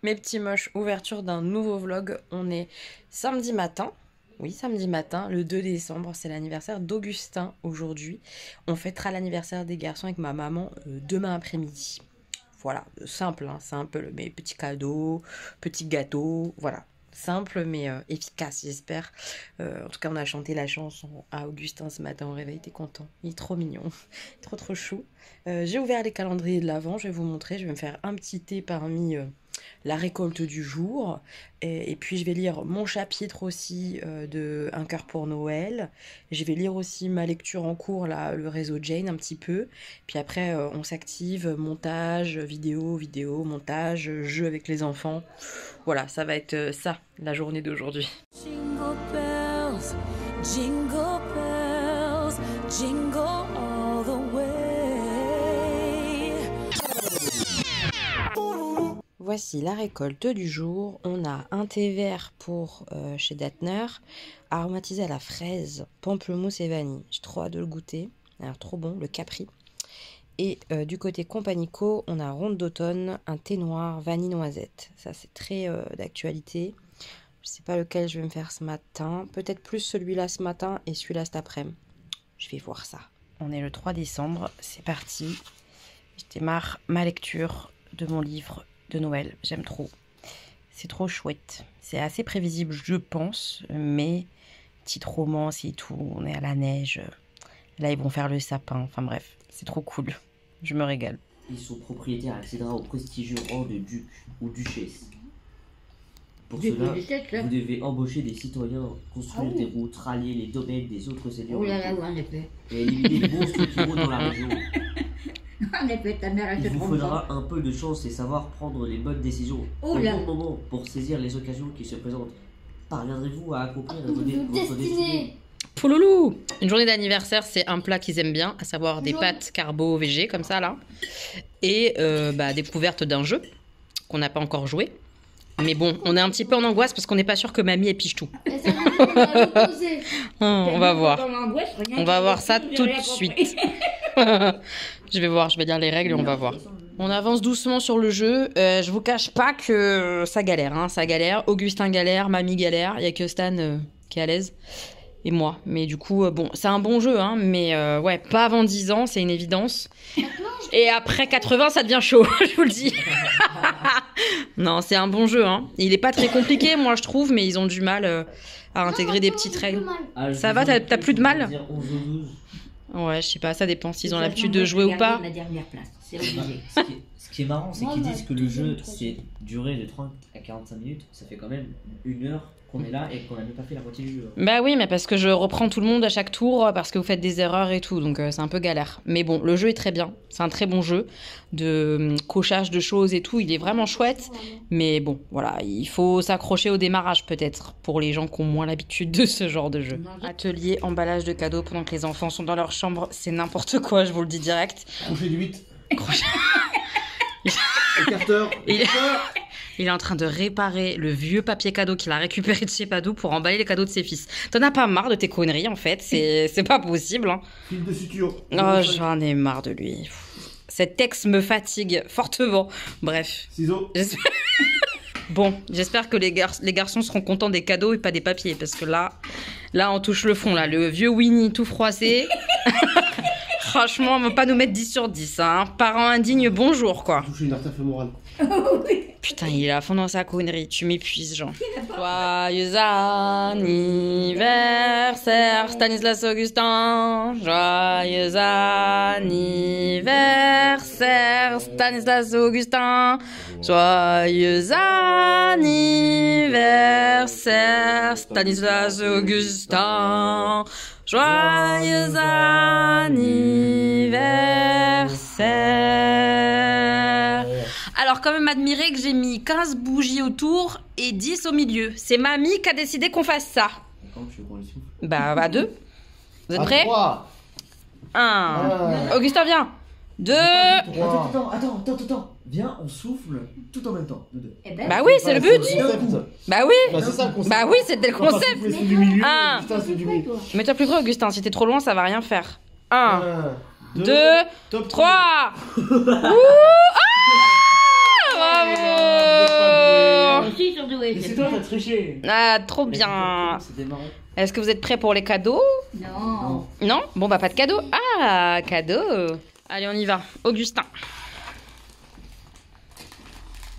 Mes petits moches, ouverture d'un nouveau vlog. On est samedi matin. Oui, samedi matin, le 2 décembre. C'est l'anniversaire d'Augustin aujourd'hui. On fêtera l'anniversaire des garçons avec ma maman demain après-midi. Voilà, simple, hein, simple, mais petits cadeaux, petits gâteaux, voilà. Simple mais efficace, j'espère. En tout cas, on a chanté la chanson à Augustin ce matin au réveil. T'es content? Il est trop mignon, trop chou. J'ai ouvert les calendriers de l'Avent, je vais vous montrer. Je vais me faire un petit thé parmi la récolte du jour. Et puis, je vais lire mon chapitre aussi de Un cœur pour Noël. Je vais lire aussi ma lecture en cours, là, le réseau Jane, un petit peu. Puis après, on s'active, montage, vidéo, montage, jeu avec les enfants. Voilà, ça va être ça, la journée d'aujourd'hui. Jingle bells, jingle bells, jingle all the way. Voici la récolte du jour. On a un thé vert pour chez Datner, aromatisé à la fraise, pamplemousse et vanille. J'ai trop hâte de le goûter. Alors trop bon, le Capri. Et du côté Compagnico, on a Ronde d'automne, un thé noir, vanille noisette. Ça, c'est très d'actualité. Je ne sais pas lequel je vais me faire ce matin. Peut-être plus celui-là ce matin et celui-là cet après-midi. Je vais voir ça. On est le 3 décembre. C'est parti. Je démarre ma lecture de mon livre de Noël. J'aime trop. C'est trop chouette. C'est assez prévisible, je pense. Mais petite romance et tout. On est à la neige. Là, ils vont faire le sapin. Enfin bref, c'est trop cool. Je me régale. Et son propriétaire accédera au prestigieux rang de duc ou duchesse. Pour cela, vous devez embaucher des citoyens, construire des routes, rallier les domaines des autres seigneurs et éliminer les monstres qui rôdent dans la région. En effet, ta mère, elle Il se vous trompe faudra pas. un peu de chance et savoir prendre les bonnes décisions au bon moment pour saisir les occasions qui se présentent. Parviendrez-vous à accomplir votre destinée? Pouloulou! Une journée d'anniversaire, c'est un plat qu'ils aiment bien, à savoir des pâtes carbo végé, comme ça, là. Et découverte d'un jeu qu'on n'a pas encore joué. Mais bon, on est un petit peu en angoisse parce qu'on n'est pas sûr que mamie épige tout. On va voir. On va voir ça tout de suite. Je vais lire les règles et on va voir. On avance doucement sur le jeu. Je vous cache pas que ça galère, hein, ça galère. Augustin galère, mamie galère. Il y a que Stan qui est à l'aise. Et moi. Mais du coup, bon, c'est un bon jeu, hein, mais ouais, pas avant 10 ans, c'est une évidence. Et après 80, ça devient chaud, je vous le dis. Non, c'est un bon jeu, hein. Il est pas très compliqué, moi, je trouve, mais ils ont du mal à intégrer des petites règles. Ça va, t'as plus de mal? Ouais, je sais pas, ça dépend s'ils ont l'habitude de jouer ou pas. Ma dernière place, c'est obligé. Ce qui est marrant, c'est qu'ils disent que le jeu, c'est durée de 30 à 45 minutes. Ça fait quand même 1 heure qu'on est là et qu'on n'a même pas fait la moitié du jeu. Bah oui, mais parce que je reprends tout le monde à chaque tour parce que vous faites des erreurs et tout, donc c'est un peu galère. Mais bon, le jeu est très bien, c'est un très bon jeu de cochage de choses et tout, il est vraiment chouette. Mais bon, voilà, il faut s'accrocher au démarrage peut-être pour les gens qui ont moins l'habitude de ce genre de jeu. Atelier, emballage de cadeaux pendant que les enfants sont dans leur chambre, c'est n'importe quoi, je vous le dis direct. Crochet du 8. Crochet. Écarteur. Il est en train de réparer le vieux papier cadeau qu'il a récupéré de chez Padou pour emballer les cadeaux de ses fils. T'en as pas marre de tes conneries, en fait? C'est pas possible, hein. Fil de suture. Oh, j'en ai marre de lui. Cet texte me fatigue fortement. Bref. Ciseaux. Bon, j'espère que les garçons seront contents des cadeaux et pas des papiers. Parce que là, on touche le fond, là. Le vieux Winnie tout froissé. Franchement, on va pas nous mettre 10 sur 10, hein. Parents indignes, bonjour, quoi. Toucher une artère fémorale. Putain, il est à fond dans sa connerie. Tu m'épuises, Jean. Joyeux anniversaire, Stanislas Augustin. Joyeux anniversaire, Stanislas Augustin. Joyeux anniversaire, Stanislas Augustin. Joyeux anniversaire. Alors, quand même admirer que j'ai mis 15 bougies autour et 10 au milieu. C'est mamie qui a décidé qu'on fasse ça. Quand tu veux qu'on les souffle? Bah, à 2. Vous êtes prêts? 3. 1. Augustin, viens. 2. Attends. Viens, on souffle tout en même temps, nous deux. Eh ben, Bah oui, c'est le but. Bah oui. Bah, c'est ça le concept. Bah oui, c'était le concept. C'est du milieu. Un. Putain, c'est du milieu. Mets-toi plus près, Augustin. Si t'es trop loin, ça va rien faire. 1, 2, top 3. Ouh. Ah, bravo. oui, Et c'est c'est toi, bien. t'as triché. Ah, trop bien. C'est démarré. Est-ce que vous êtes prêts pour les cadeaux? Non. Non? Bon, bah, pas de cadeaux. Ah, cadeau. Allez, on y va. Augustin.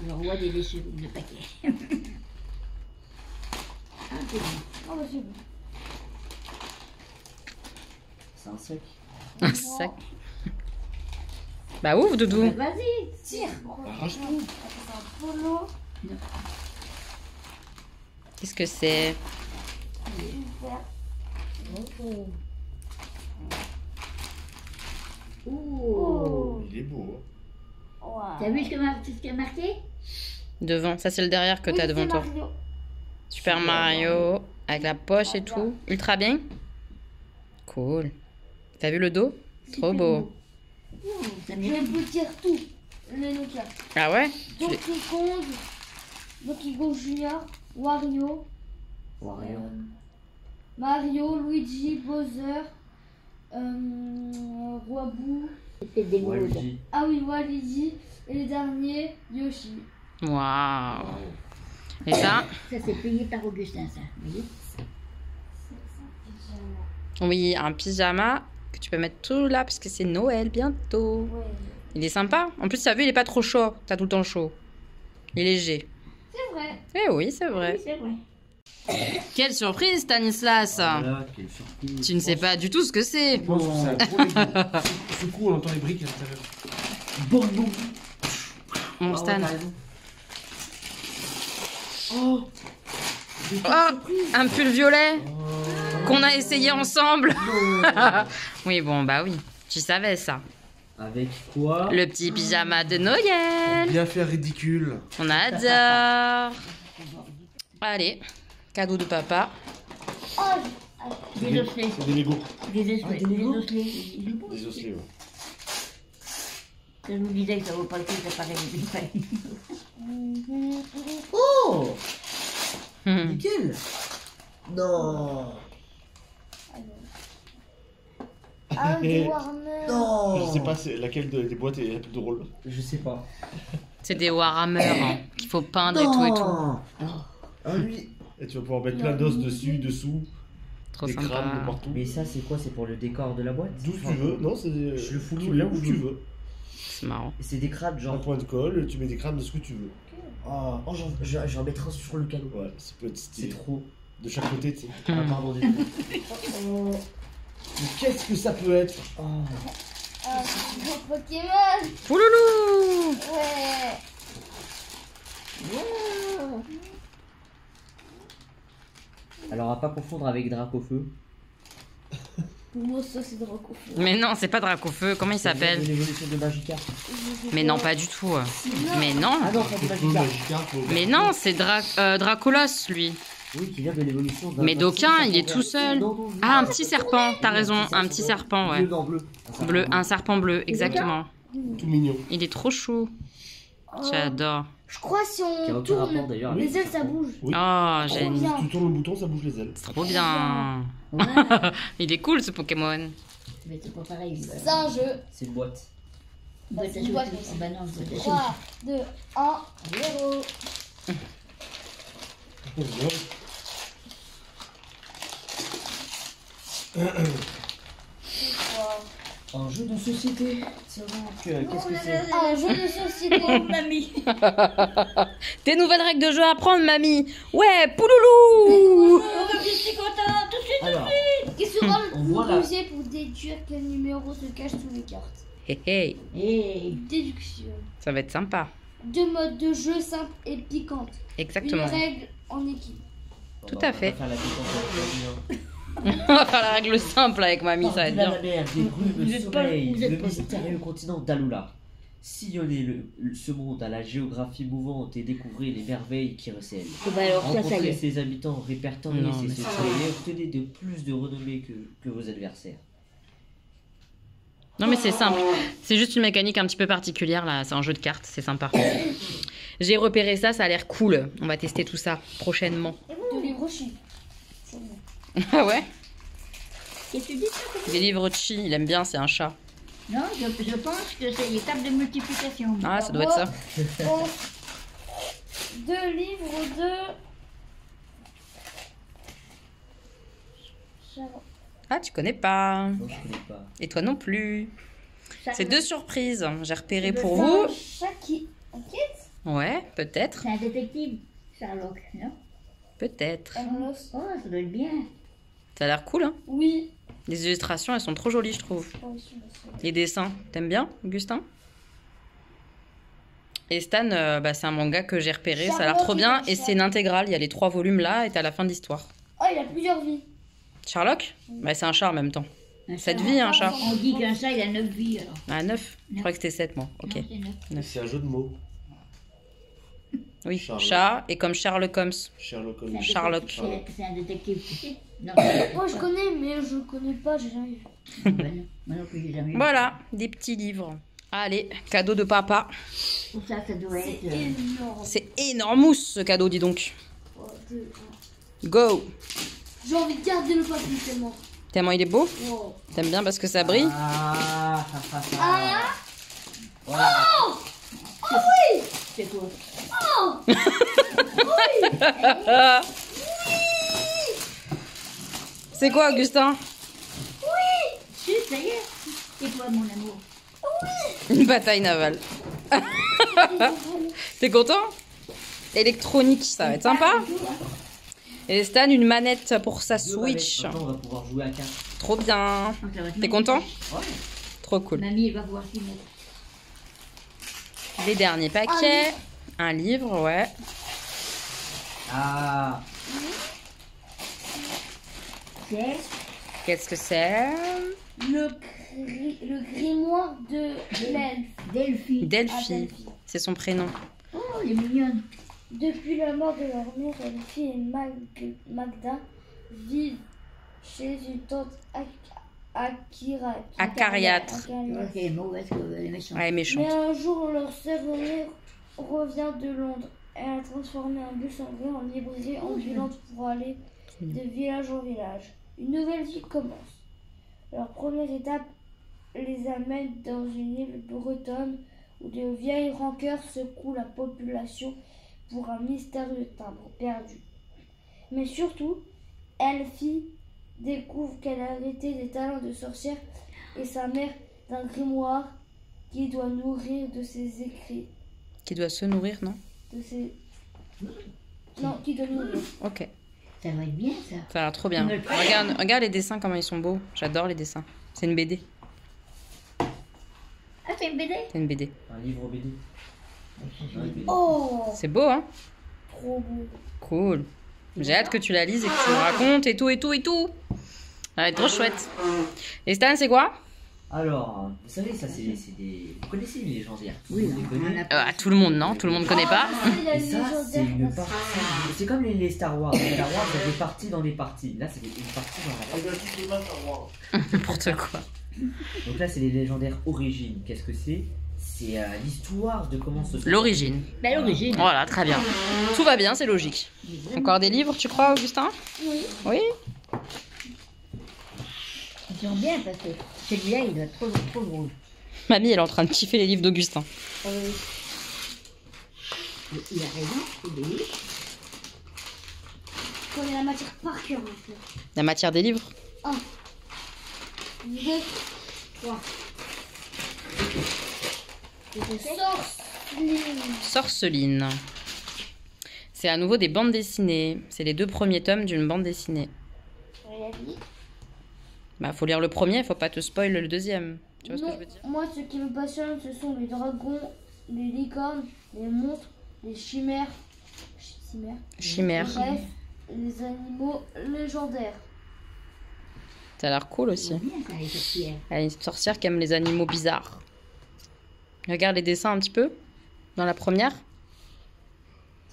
Le roi des déchets, le paquet. Ah, c'est bon. Oh, bah, c'est bon. C'est un sac. Un sac. Bah, ouf, Doudou. Bah, vas-y, tire. Arrache-tout. C'est un polo. Qu'est-ce que c'est? Super. Oh. Il est beau. Wow. T'as vu ce qu'il y a marqué? Devant. Ça, c'est le derrière que Oui, t'as c'est devant toi. Mario. Super Mario. Avec la poche et tout. Ultra bien. Cool. T'as vu le dos? Trop beau. Ça Je mérite. peux dire tout. Les Nokia. Ah ouais? Donkey Kong. Donkey Kong Junior. Wario. Wario. Mario, Luigi, Bowser. Roabou. C'est des mots. Waluigi. Ah oui, Waluigi. Et le dernier, Yoshi. Waouh. Et ça? Ça, c'est payé par Augustin, ça. Vous voyez? Oui, un pyjama que tu peux mettre tout là parce que c'est Noël bientôt. Ouais. Il est sympa. En plus, t'as vu, il est pas trop chaud. T'as tout le temps chaud. Il est léger. C'est vrai. Eh oui, c'est vrai. Oui, c'est vrai. Quelle surprise, Stanislas. Voilà, quelle surprise. Tu ne sais pas du tout ce que c'est. Je pense que c'est un gros Lego. Ce coup, on entend les briques à l'intérieur. Bon, bon. Mon Ah Stan. ouais, t'as raison. Oh. Oh, un pull violet qu'on a essayé ensemble. Oui, bon, bah oui. Tu savais ça. Avec quoi? Le petit pyjama de Noël. Bien faire ridicule. On adore. Allez, cadeau de papa. Oh, Des osselets. C'est des Lego. Des osselets. des Des Legos. osselets. Des osselets, ouais. Je vous disais que ça vaut pas le coup, ça paraît. Oh. Hmm. Nickel. Non. ah, des Warner. Non. Je sais pas c'est laquelle des boîtes est la plus drôle. Je sais pas. C'est des Warhammer hein, qu'il faut peindre et tout et tout. Ah oui. Et tu vas pouvoir mettre plein d'os dessus, dessous, Trop des crânes de sympa. partout. Mais ça, c'est quoi? C'est pour le décor de la boîte? D'où tu veux. Non, c'est Je le fous tu là mets où je veux. C'est marrant. Et c'est des crânes, Un genre. point de colle, tu mets des crânes de ce que tu veux. Oh, j'en mettrai un sur le cadeau. Ouais, ça peut être C'est stylé. trop. De chaque côté, tu sais. Ah, pardon, désolé. Mais qu'est-ce que ça peut être? Oh. Ah, c'est des Pokémon. Pouloulou. Ouais. Alors, à pas confondre avec Dracofeu. Pour moi, ça, c'est Dracofeu. Mais non, c'est pas Dracofeu. Comment il s'appelle? L'évolution de Magikarp. Mais non, pas du tout. Mais non. Ah non, pas de Feu, Magikarp. Magikarp, Mais non, c'est Dracolos, lui. Oui, qui vient de l'évolution d'un. Mais d'aucun, il est tout seul. Non, non, Ah, un petit serpent. T'as raison, un petit serpent, ouais. Bleu, non, bleu. Bleu, un serpent bleu, exactement. tout mignon. Il est trop chou. J'adore. Je crois si Qui a on aucun rapport tourne, d'ailleurs. les ailes, ça bouge. Oui. Oh, Trop génial. bien. Tu tournes le bouton, ça bouge les ailes. Trop bien. Il est cool, ce Pokémon. Mais c'est pas pareil. C'est un jeu. C'est une boîte. Boîte à c'est une boîte, chaussures. mais Oh, bah non, boîte à chaussures. 3, 2, 1, 0. Un jeu de société. Tiens donc, qu'est-ce que c'est? Un jeu de société. Mamie. Des nouvelles règles de jeu à apprendre, mamie. Ouais, pouloulou. Je suis contente, tout de suite. Alors, Qui sera On le voit plus là. rusé pour déduire quel numéro se cache sous les cartes. Hé hé, Et Déduction. ça va être sympa. 2 modes de jeu simples et piquantes. Exactement. Une règle en équipe. Tout à fait. On va faire la pétanque avec On va faire la règle simple avec mamie, ça va être Par-delà bien. la mer, des brumes, Vous le êtes pas- soleil, vous êtes le pas- mystérieux continent d'Alula. Sillonnez ce monde à la géographie mouvante et découvrez les merveilles qui recèlent. bah alors ça y Rencontrez est. ses habitants, répertoriez Non, ses mais secrets et obtenez de plus de renommée que vos adversaires. Non mais c'est simple. C'est juste une mécanique un petit peu particulière là. C'est un jeu de cartes, c'est sympa. J'ai repéré ça, ça a l'air cool. On va tester tout ça prochainement. De livres chi. Ah ouais? Qu'est-ce que tu dis ça? Des livres chi, il aime bien, c'est un chat. Non, je pense que c'est les tables de multiplication. Ah, ça doit être ça. 2 livres de Charlotte. Ah, tu connais pas. Non, je connais pas. Et toi non plus. C'est deux surprises. J'ai repéré Le pour vous. chat qui enquête. Ouais, peut-être. C'est un détective, Sherlock, non? Peut-être. Hermos. Oh, ça doit être bien. Ça a l'air cool, hein. Oui. Les illustrations, elles sont trop jolies, je trouve. Oh, je me Les dessins, t'aimes bien, Augustin? Et Stan, bah, c'est un manga que j'ai repéré, ça a l'air trop bien. Et c'est une intégrale, il y a les 3 volumes là, et t'as la fin de l'histoire. Oh, il a plusieurs vies. Sherlock? Bah, c'est un chat en même temps. Un 7 chat. vies, un chat. On dit qu'un chat, il a 9 vies, alors. Ah, 9? Je crois que c'était 7, moi. Ok. Non, c'est 9. C'est un jeu de mots. Oui, Sherlock. chat, et comme Sherlock Holmes. Sherlock Holmes. Sherlock. C'est un détective, tu sais? Non, Moi, je connais, mais je connais pas, j'ai jamais vu. ben non. Moi non plus, j'ai jamais vu. Voilà, des petits livres. Allez, cadeau de papa. Pour ça, ça doit C'est être... énorme. C'est énormous ce cadeau, dis donc. Oh, deux, un. Go! J'ai envie de garder le papier tellement. Tellement il est beau? Wow. T'aimes bien parce que ça brille? Ah, Ah, Voilà. C'est quoi? C'est quoi, Augustin? Si, ça y est. C'est quoi, mon amour? Une bataille navale. T'es content? Électronique, ça va être sympa. Et Stan, une manette pour sa Switch. Maintenant, on va pouvoir jouer à 4. Trop bien. Oh, ça va être T'es content? Ouais. Trop cool. Mamie, elle va pouvoir s'y mettre. Les derniers paquets. Un livre, ouais. Ah, C'est Qu'est-ce que c'est? le grimoire de l'elfe. Delphi. Ah, Delphi. Delphi. C'est son prénom. Oh, elle est mignonne. Depuis la mort de leur mère, Elfie et Magda vivent chez une tante Acariâtre. Tu vois qu'elle est mauvaise, qu'elle est méchante. Ouais, méchante. Mais un jour, leur sœur aînée revient de Londres. Elle a transformé un bus en vrai en librairie ambulante pour aller de village en village. Une nouvelle vie commence. Leur première étape les amène dans une île bretonne où de vieilles rancœurs secouent la population pour un mystérieux timbre perdu. Mais surtout, Elfie découvre qu'elle a hérité des talents de sorcière et sa mère d'un grimoire qui doit nourrir de ses écrits. Qui doit se nourrir, non? De ses... Non, qui doit nourrir. Ok. Ça va être bien, ça. Ça a l'air trop bien. Regarde les dessins, comment ils sont beaux. J'adore les dessins. C'est une BD. Ah, c'est une BD? C'est une BD. un livre BD. Un BD. Oh, C'est beau, hein? trop beau. Cool. J'ai hâte que tu la lises et que tu me racontes et tout, et tout, et tout. Ça va être trop chouette. Et Stan, c'est quoi? Alors, vous savez, ça c'est des... Vous connaissez les légendaires? Oui, Vous les on en connaissez? a Tout le monde, non? Tout le monde connaît pas? Ah, Et ça, c'est une partie. C'est comme les Star Wars. Les Star Wars, il y a des parties dans des parties. Là, c'est une partie dans la partie. N'importe quoi. Donc là, c'est les légendaires origines. Qu'est-ce que c'est? C'est l'histoire de comment se. L'origine. Ben, l'origine. Voilà, très bien. Tout va bien, c'est logique. Encore des livres, tu crois, Augustin? Oui. Oui? Ils sont bien parce que celui-là, il doit être trop drôle. Mamie, elle est en train de kiffer les livres d'Augustin. Il a raison, c'est des livres. Je connais la matière par cœur, en fait. La matière des livres? 1, 2, 3. Sorceline. C'est à nouveau des bandes dessinées. C'est les 2 premiers tomes d'une bande dessinée. Bah, faut lire le premier, faut pas te spoil le deuxième. Tu vois ce que je veux dire? Moi, ce qui me passionne, ce sont les dragons, les licornes, les monstres, les chimères. Chimère. Bref, les animaux légendaires. Ça a l'air cool aussi. C'est bien, ça, les sorcières. Elle est une sorcière qui aime les animaux bizarres. Regarde les dessins un petit peu. Dans la première.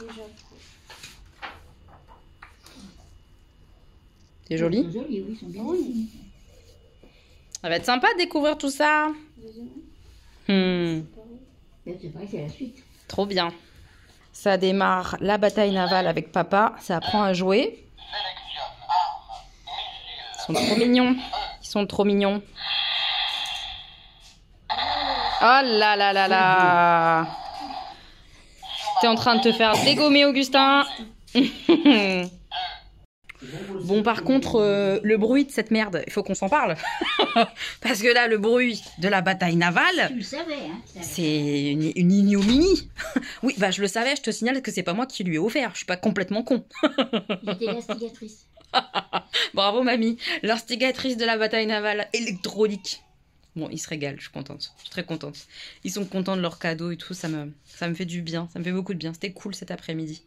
Déjà. C'est joli. Ils sont jolis, oui, ils sont bien dessinés. Ça va être sympa de découvrir tout ça. Ben, c'est vrai, c'est la suite. Trop bien. Ça démarre la bataille navale avec papa. Ça apprend à jouer. Ils sont trop mignons. Ils sont trop mignons. Oh là là là là. T'es en train de te faire dégommer, Augustin. Bon, par contre, le bruit de cette merde, il faut qu'on s'en parle. Parce que là, le bruit de la bataille navale, Tu le savais, hein. c'est une ignominie. Oui, bah je le savais, je te signale que c'est pas moi qui lui ai offert. Je suis pas complètement con. J'étais l'instigatrice. Bravo, mamie. L'instigatrice de la bataille navale électronique. Bon, ils se régalent, je suis contente. Je suis très contente. Ils sont contents de leurs cadeaux et tout. Ça me fait du bien. Ça me fait beaucoup de bien. C'était cool cet après-midi.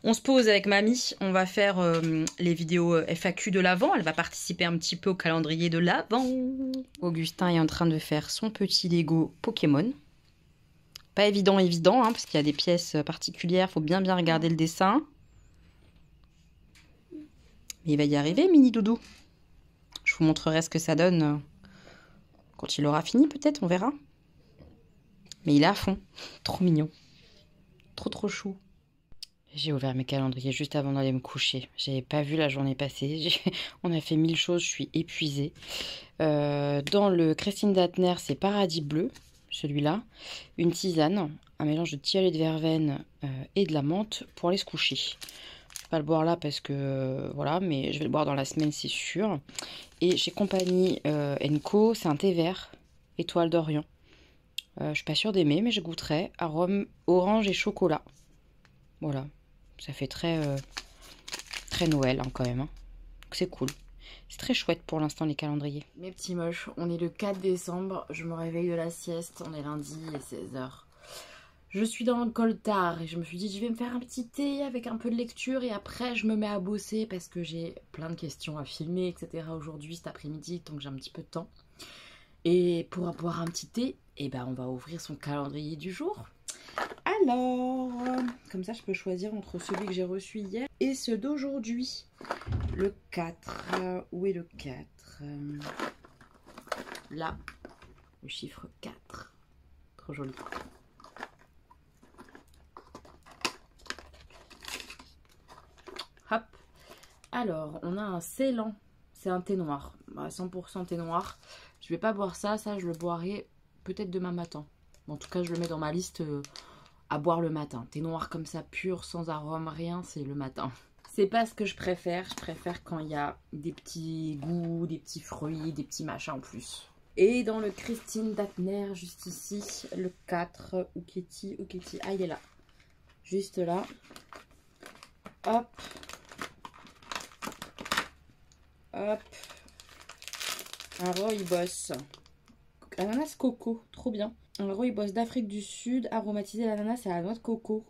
On se pose avec mamie. On va faire les vidéos FAQ de l'Avent. Elle va participer un petit peu au calendrier de l'Avent. Augustin est en train de faire son petit Lego Pokémon. Pas évident, hein, parce qu'il y a des pièces particulières. Faut bien regarder le dessin. Mais il va y arriver, mini doudou. Je vous montrerai ce que ça donne quand il aura fini, peut-être, on verra. Mais il est à fond. Trop mignon. Trop chou. J'ai ouvert mes calendriers juste avant d'aller me coucher. J'avais pas vu la journée passée. On a fait 1000 choses, je suis épuisée. Dans le Christine Dattner, c'est Paradis Bleu, celui-là. Une tisane, un mélange de tilleul et de verveine et de la menthe pour aller se coucher. Je vais pas le boire là parce que voilà, mais je vais le boire dans la semaine, c'est sûr. Et chez Compagnie Co, c'est un thé vert, étoile d'Orient. Je suis pas sûre d'aimer, mais je goûterai. Arôme orange et chocolat. Voilà, ça fait très Noël hein, quand même. Hein. C'est cool. C'est très chouette pour l'instant les calendriers. Mes petits moches, on est le 4 décembre, je me réveille de la sieste, on est lundi, il est 16h. Je suis dans le coltard et je me suis dit je vais me faire un petit thé avec un peu de lecture et après je me mets à bosser parce que j'ai plein de questions à filmer, etc. aujourd'hui, cet après-midi, donc j'ai un petit peu de temps. Et pour boire un petit thé, eh ben, on va ouvrir son calendrier du jour. Alors, comme ça je peux choisir entre celui que j'ai reçu hier et ceux d'aujourd'hui. Le 4, où est le 4 Là, le chiffre 4. Trop joli. Hop. Alors, on a un Ceylan. C'est un thé noir. 100% thé noir. Je vais pas boire ça. Ça, je le boirai peut-être demain matin. En tout cas, je le mets dans ma liste à boire le matin. Thé noir comme ça, pur, sans arôme, rien, c'est le matin. C'est pas ce que je préfère. Je préfère quand il y a des petits goûts, des petits fruits, des petits machins en plus. Et dans le Christine Dattner, juste ici, le 4, Ouketi. Ah, il est là. Juste là. Hop. Hop. Un rooibos. Ananas coco, trop bien. Un rooibos d'Afrique du Sud, aromatisé à l'ananas et à la noix de coco.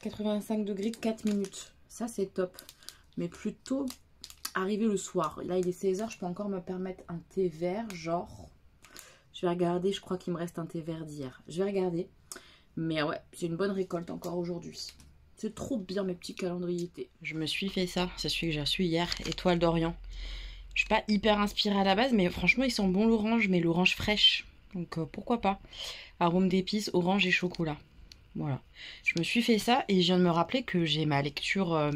85 degrés, 4 minutes. Ça, c'est top. Mais plutôt arrivé le soir. Là, il est 16h, je peux encore me permettre un thé vert, genre... Je vais regarder, je crois qu'il me reste un thé vert d'hier. Je vais regarder. Mais ouais, c'est une bonne récolte encore aujourd'hui. C'est trop bien mes petits calendriers thé. Je me suis fait ça, c'est celui que j'ai reçu hier, étoile d'Orient. Je suis pas hyper inspirée à la base, mais franchement il sent bon l'orange, mais l'orange fraîche. Donc pourquoi pas. Arôme d'épices, orange et chocolat. Voilà. Je me suis fait ça et je viens de me rappeler que j'ai ma lecture,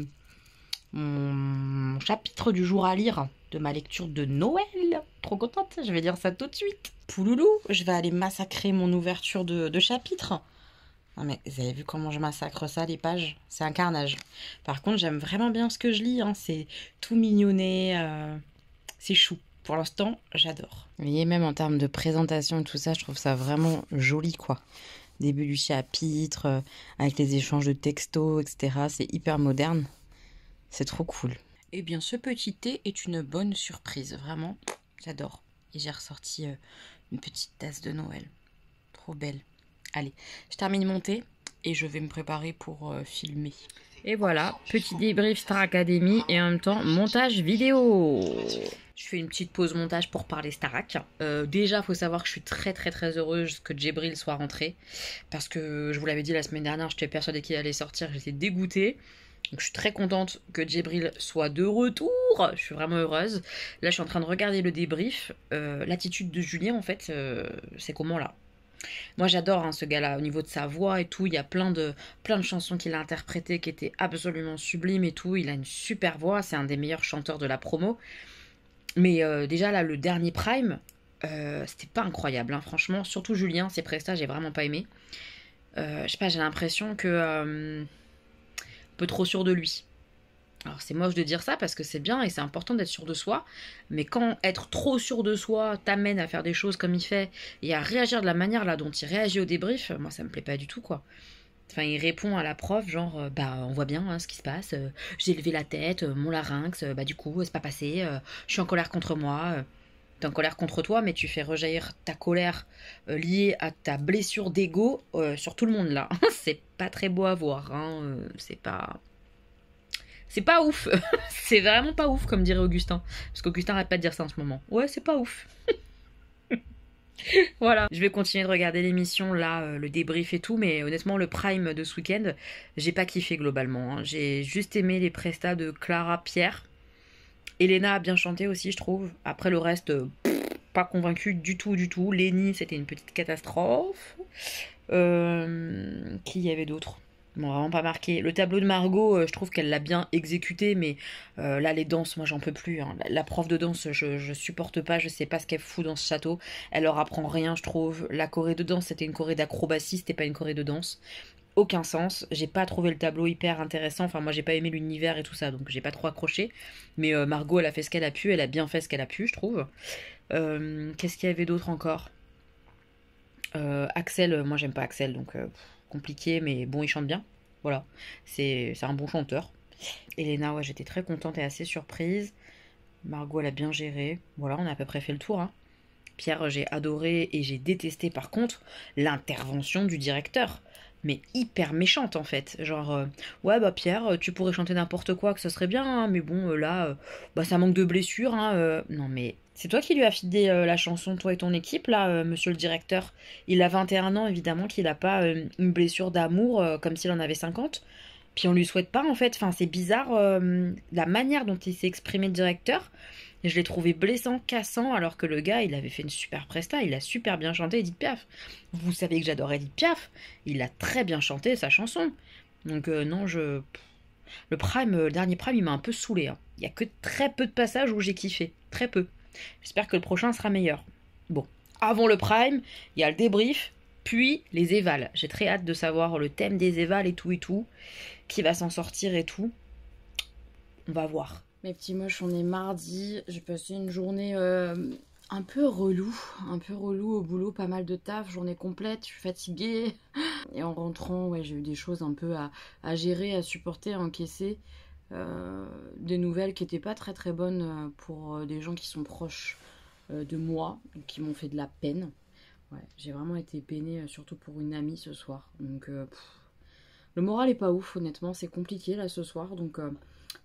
mon chapitre du jour à lire de ma lecture de Noël. Trop contente, je vais lire ça tout de suite. Pouloulou, je vais aller massacrer mon ouverture de chapitre. Non mais vous avez vu comment je massacre ça, les pages? C'est un carnage. Par contre, j'aime vraiment bien ce que je lis. Hein. C'est tout mignonné. C'est chou. Pour l'instant, j'adore. Vous voyez, même en termes de présentation et tout ça, je trouve ça vraiment joli, quoi. Début du chapitre, avec les échanges de textos, etc. C'est hyper moderne. C'est trop cool. Eh bien, ce petit thé est une bonne surprise. Vraiment, j'adore. Et j'ai ressorti une petite tasse de Noël. Trop belle. Allez, je termine mon thé et je vais me préparer pour filmer. Et voilà, petit débrief Star Academy et en même temps montage vidéo. Je fais une petite pause montage pour parler Starac. Déjà, il faut savoir que je suis très heureuse que Djibril soit rentré. Parce que je vous l'avais dit la semaine dernière, j'étais persuadée qu'il allait sortir, j'étais dégoûtée. Donc je suis très contente que Djibril soit de retour. Je suis vraiment heureuse. Là, je suis en train de regarder le débrief. L'attitude de Julien, en fait, c'est comment là? Moi j'adore hein, ce gars-là, au niveau de sa voix et tout, il y a plein de chansons qu'il a interprétées qui étaient absolument sublimes et tout, il a une super voix, c'est un des meilleurs chanteurs de la promo. Mais déjà là, le dernier Prime, c'était pas incroyable, hein, franchement, surtout Julien, ses prestats, j'ai vraiment pas aimé. Je sais pas, j'ai l'impression que... un peu trop sûr de lui. Alors c'est moche de dire ça parce que c'est bien et c'est important d'être sûr de soi, mais quand être trop sûr de soi t'amène à faire des choses comme il fait et à réagir de la manière là dont il réagit au débrief, moi ça me plaît pas du tout quoi. Enfin il répond à la prof genre bah on voit bien hein, ce qui se passe, j'ai levé la tête, mon larynx, bah du coup c'est pas passé, je suis en colère contre moi. T'es en colère contre toi, mais tu fais rejaillir ta colère liée à ta blessure d'ego sur tout le monde là. C'est pas très beau à voir, hein. C'est pas ouf. C'est vraiment pas ouf, comme dirait Augustin. Parce qu'Augustin arrête pas de dire ça en ce moment. Ouais, c'est pas ouf. Voilà. Je vais continuer de regarder l'émission, là, le débrief et tout, mais honnêtement, le prime de ce week-end, j'ai pas kiffé globalement. Hein. J'ai juste aimé les prestats de Clara, Pierre. Elena a bien chanté aussi, je trouve. Après, le reste, pas convaincu du tout, du tout. Lénie, c'était une petite catastrophe. Qui y avait d'autre ? Bon, vraiment pas marqué. Le tableau de Margot, je trouve qu'elle l'a bien exécuté, mais là, les danses, moi, j'en peux plus. Hein. La prof de danse, je supporte pas, je sais pas ce qu'elle fout dans ce château. Elle leur apprend rien, je trouve. La choré de danse, c'était une choré d'acrobatie, c'était pas une choré de danse. Aucun sens. J'ai pas trouvé le tableau hyper intéressant. Enfin, moi, j'ai pas aimé l'univers et tout ça, donc j'ai pas trop accroché. Mais Margot, elle a fait ce qu'elle a pu, elle a bien fait ce qu'elle a pu, je trouve. Qu'est-ce qu'il y avait d'autre encore ? Axel, moi, j'aime pas Axel, donc compliqué, mais bon, il chante bien. Voilà, c'est un bon chanteur. Elena, ouais, j'étais très contente et assez surprise. Margot, elle a bien géré. Voilà, on a à peu près fait le tour. Hein. Pierre, j'ai adoré et j'ai détesté par contre l'intervention du directeur. Mais hyper méchante en fait. Genre, ouais, bah Pierre, tu pourrais chanter n'importe quoi, que ce serait bien, hein, mais bon, là, bah ça manque de blessures. Hein, Non, mais c'est toi qui lui as filé la chanson, toi et ton équipe, là, monsieur le directeur. Il a 21 ans, évidemment, qu'il n'a pas une blessure d'amour comme s'il en avait 50. Puis on lui souhaite pas en fait. Enfin, c'est bizarre la manière dont il s'est exprimé le directeur. Je l'ai trouvé blessant, cassant, alors que le gars, il avait fait une super presta, il a super bien chanté Edith Piaf. Vous savez que j'adore Edith Piaf, il a très bien chanté sa chanson. Donc non, le dernier prime, il m'a un peu saoulé. Hein. Il y a que très peu de passages où j'ai kiffé, très peu. J'espère que le prochain sera meilleur. Bon, avant le prime, il y a le débrief, puis les évals. J'ai très hâte de savoir le thème des évals et tout, qui va s'en sortir et tout. On va voir. Mes petits moches, on est mardi. J'ai passé une journée un peu relou au boulot, pas mal de taf, journée complète, je suis fatiguée. Et en rentrant, ouais, j'ai eu des choses un peu à gérer, à supporter, à encaisser. Des nouvelles qui n'étaient pas très très bonnes pour des gens qui sont proches de moi, qui m'ont fait de la peine. Ouais, j'ai vraiment été peinée, surtout pour une amie ce soir. Donc, le moral est pas ouf, honnêtement, c'est compliqué là ce soir, donc...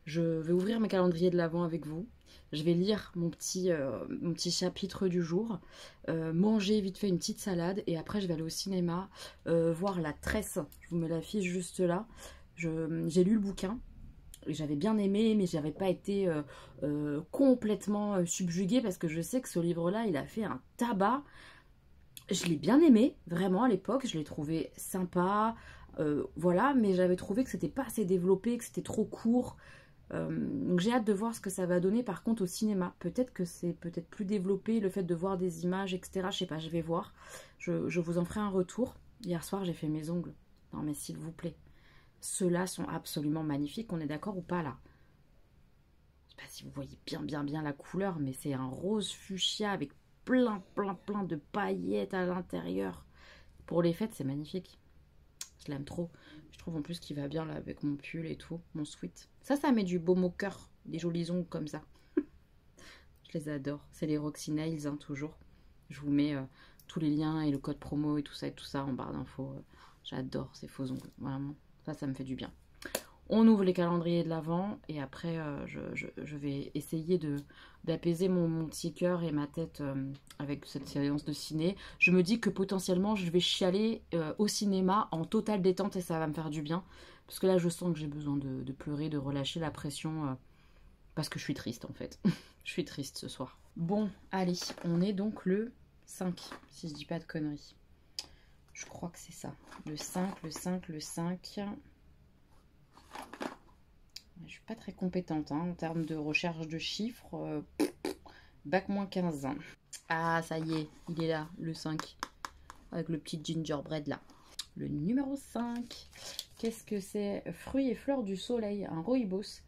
je vais ouvrir mes calendriers de l'Avent avec vous. Je vais lire mon petit chapitre du jour. Manger vite fait une petite salade. Et après, je vais aller au cinéma voir La Tresse. Je vous mets la fiche juste là. J'ai lu le bouquin. J'avais bien aimé, mais j'avais pas été complètement subjuguée. Parce que je sais que ce livre-là, il a fait un tabac. Je l'ai bien aimé, vraiment, à l'époque. Je l'ai trouvé sympa. Voilà, mais j'avais trouvé que c'était pas assez développé, que c'était trop court. Donc j'ai hâte de voir ce que ça va donner par contre au cinéma. Peut-être que c'est peut-être plus développé, le fait de voir des images, etc. Je sais pas, je vais voir. Je vous en ferai un retour. Hier soir, j'ai fait mes ongles. Non mais s'il vous plaît. Ceux-là sont absolument magnifiques. On est d'accord ou pas là? Je sais pas si vous voyez bien la couleur, mais c'est un rose fuchsia avec plein de paillettes à l'intérieur. Pour les fêtes, c'est magnifique. Je l'aime trop. Je trouve en plus qu'il va bien là avec mon pull et tout, mon sweat. Ça met du baume au cœur, des jolis ongles comme ça. Je les adore. C'est les Roxy Nails, hein, toujours. Je vous mets tous les liens et le code promo et tout ça en barre d'infos. J'adore ces faux ongles, vraiment. Ça me fait du bien. On ouvre les calendriers de l'Avent et après je vais essayer d'apaiser mon petit cœur et ma tête avec cette séance de ciné. Je me dis que potentiellement je vais chialer au cinéma en totale détente et ça va me faire du bien. Parce que là je sens que j'ai besoin de pleurer, de relâcher la pression parce que je suis triste en fait. Je suis triste ce soir. Bon, allez, on est donc le 5, si je dis pas de conneries. Je crois que c'est ça. Le 5. Je suis pas très compétente hein, en termes de recherche de chiffres. Bac moins 15 ans. Ah, ça y est, il est là, le 5. Avec le petit gingerbread là. Le numéro 5. Qu'est-ce que c'est? Fruits et fleurs du soleil. Un rooibos.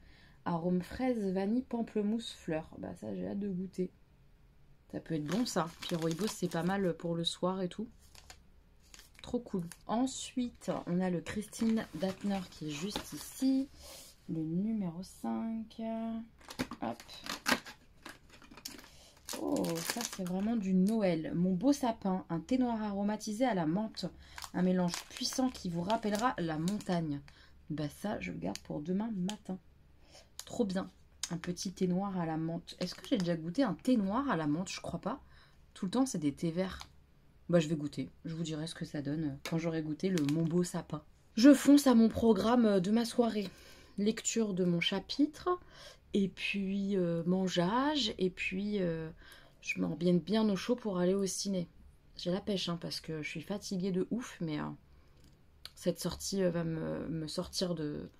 arôme fraise, vanille, pamplemousse, fleur. Bah ça j'ai hâte de goûter. Ça peut être bon ça. Puis rooibos c'est pas mal pour le soir et tout. Trop cool. Ensuite on a le Christine Dattner qui est juste ici. Le numéro 5. Hop. Oh, ça c'est vraiment du Noël. Mon beau sapin, un thé noir aromatisé à la menthe. Un mélange puissant qui vous rappellera la montagne. Bah ça, je le garde pour demain matin. Trop bien. Un petit thé noir à la menthe. Est-ce que j'ai déjà goûté un thé noir à la menthe? Je crois pas. Tout le temps, c'est des thés verts. Bah je vais goûter. Je vous dirai ce que ça donne quand j'aurai goûté le Mon beau sapin. Je fonce à mon programme de ma soirée. Lecture de mon chapitre. Et puis mangeage. Et puis je m'en viens bien au chaud pour aller au ciné. J'ai la pêche hein, parce que je suis fatiguée de ouf. Mais cette sortie va me sortir de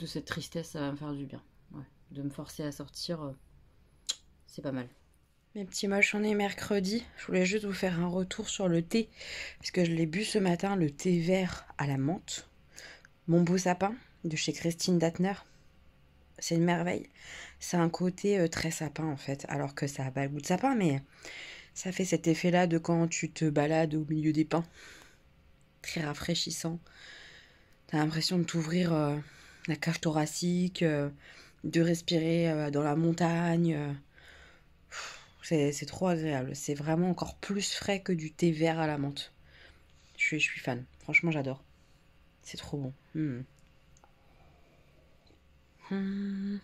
cette tristesse. Ça va me faire du bien. Ouais. De me forcer à sortir, c'est pas mal. Mes petits moches, on est mercredi. Je voulais juste vous faire un retour sur le thé. Parce que je l'ai bu ce matin, le thé vert à la menthe. Mon beau sapin de chez Christine Dattner. C'est une merveille. Ça a un côté très sapin en fait. Alors que ça n'a pas le goût de sapin, mais ça fait cet effet-là de quand tu te balades au milieu des pins. Très rafraîchissant. T'as l'impression de t'ouvrir la cage thoracique, de respirer dans la montagne. C'est trop agréable. C'est vraiment encore plus frais que du thé vert à la menthe. Je suis fan. Franchement, j'adore. C'est trop bon. On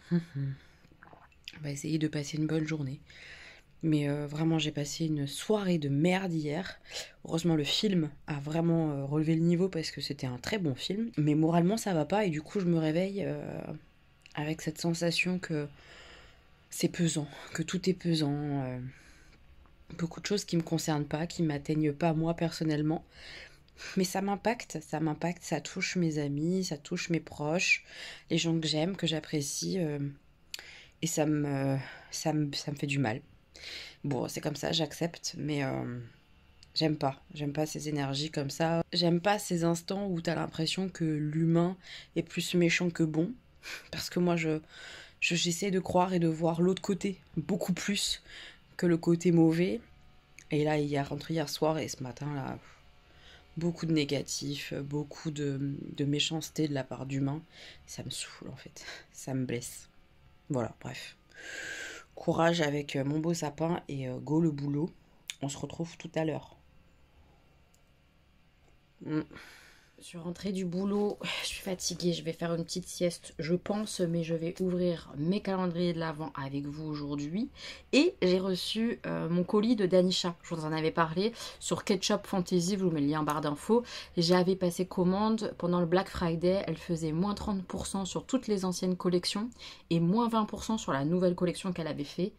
va essayer de passer une bonne journée. Mais vraiment, j'ai passé une soirée de merde hier. Heureusement, le film a vraiment relevé le niveau parce que c'était un très bon film. Mais moralement, ça va pas. Et du coup, je me réveille avec cette sensation que c'est pesant, que tout est pesant. Beaucoup de choses qui me concernent pas, qui m'atteignent pas moi personnellement. Mais ça m'impacte, ça touche mes amis, ça touche mes proches, les gens que j'aime, que j'apprécie. Et ça me fait du mal. Bon, c'est comme ça, j'accepte, mais j'aime pas ces énergies comme ça. J'aime pas ces instants où t'as l'impression que l'humain est plus méchant que bon. Parce que moi, j'essaie de croire et de voir l'autre côté beaucoup plus que le côté mauvais. Et là, entre hier soir et ce matin, là, beaucoup de négatifs, beaucoup de méchanceté de la part d'humains. Ça me saoule, en fait. Ça me blesse. Voilà, bref. Courage avec mon beau sapin et go le boulot. On se retrouve tout à l'heure. Je suis rentrée du boulot, je suis fatiguée, je vais faire une petite sieste, je pense, mais je vais ouvrir mes calendriers de l'Avent avec vous aujourd'hui. Et j'ai reçu mon colis de Danisha, je vous en avais parlé, sur Ketchup Fantasy, je vous mets le lien en barre d'infos. J'avais passé commande pendant le Black Friday, elle faisait moins 30% sur toutes les anciennes collections et moins 20% sur la nouvelle collection qu'elle avait fait.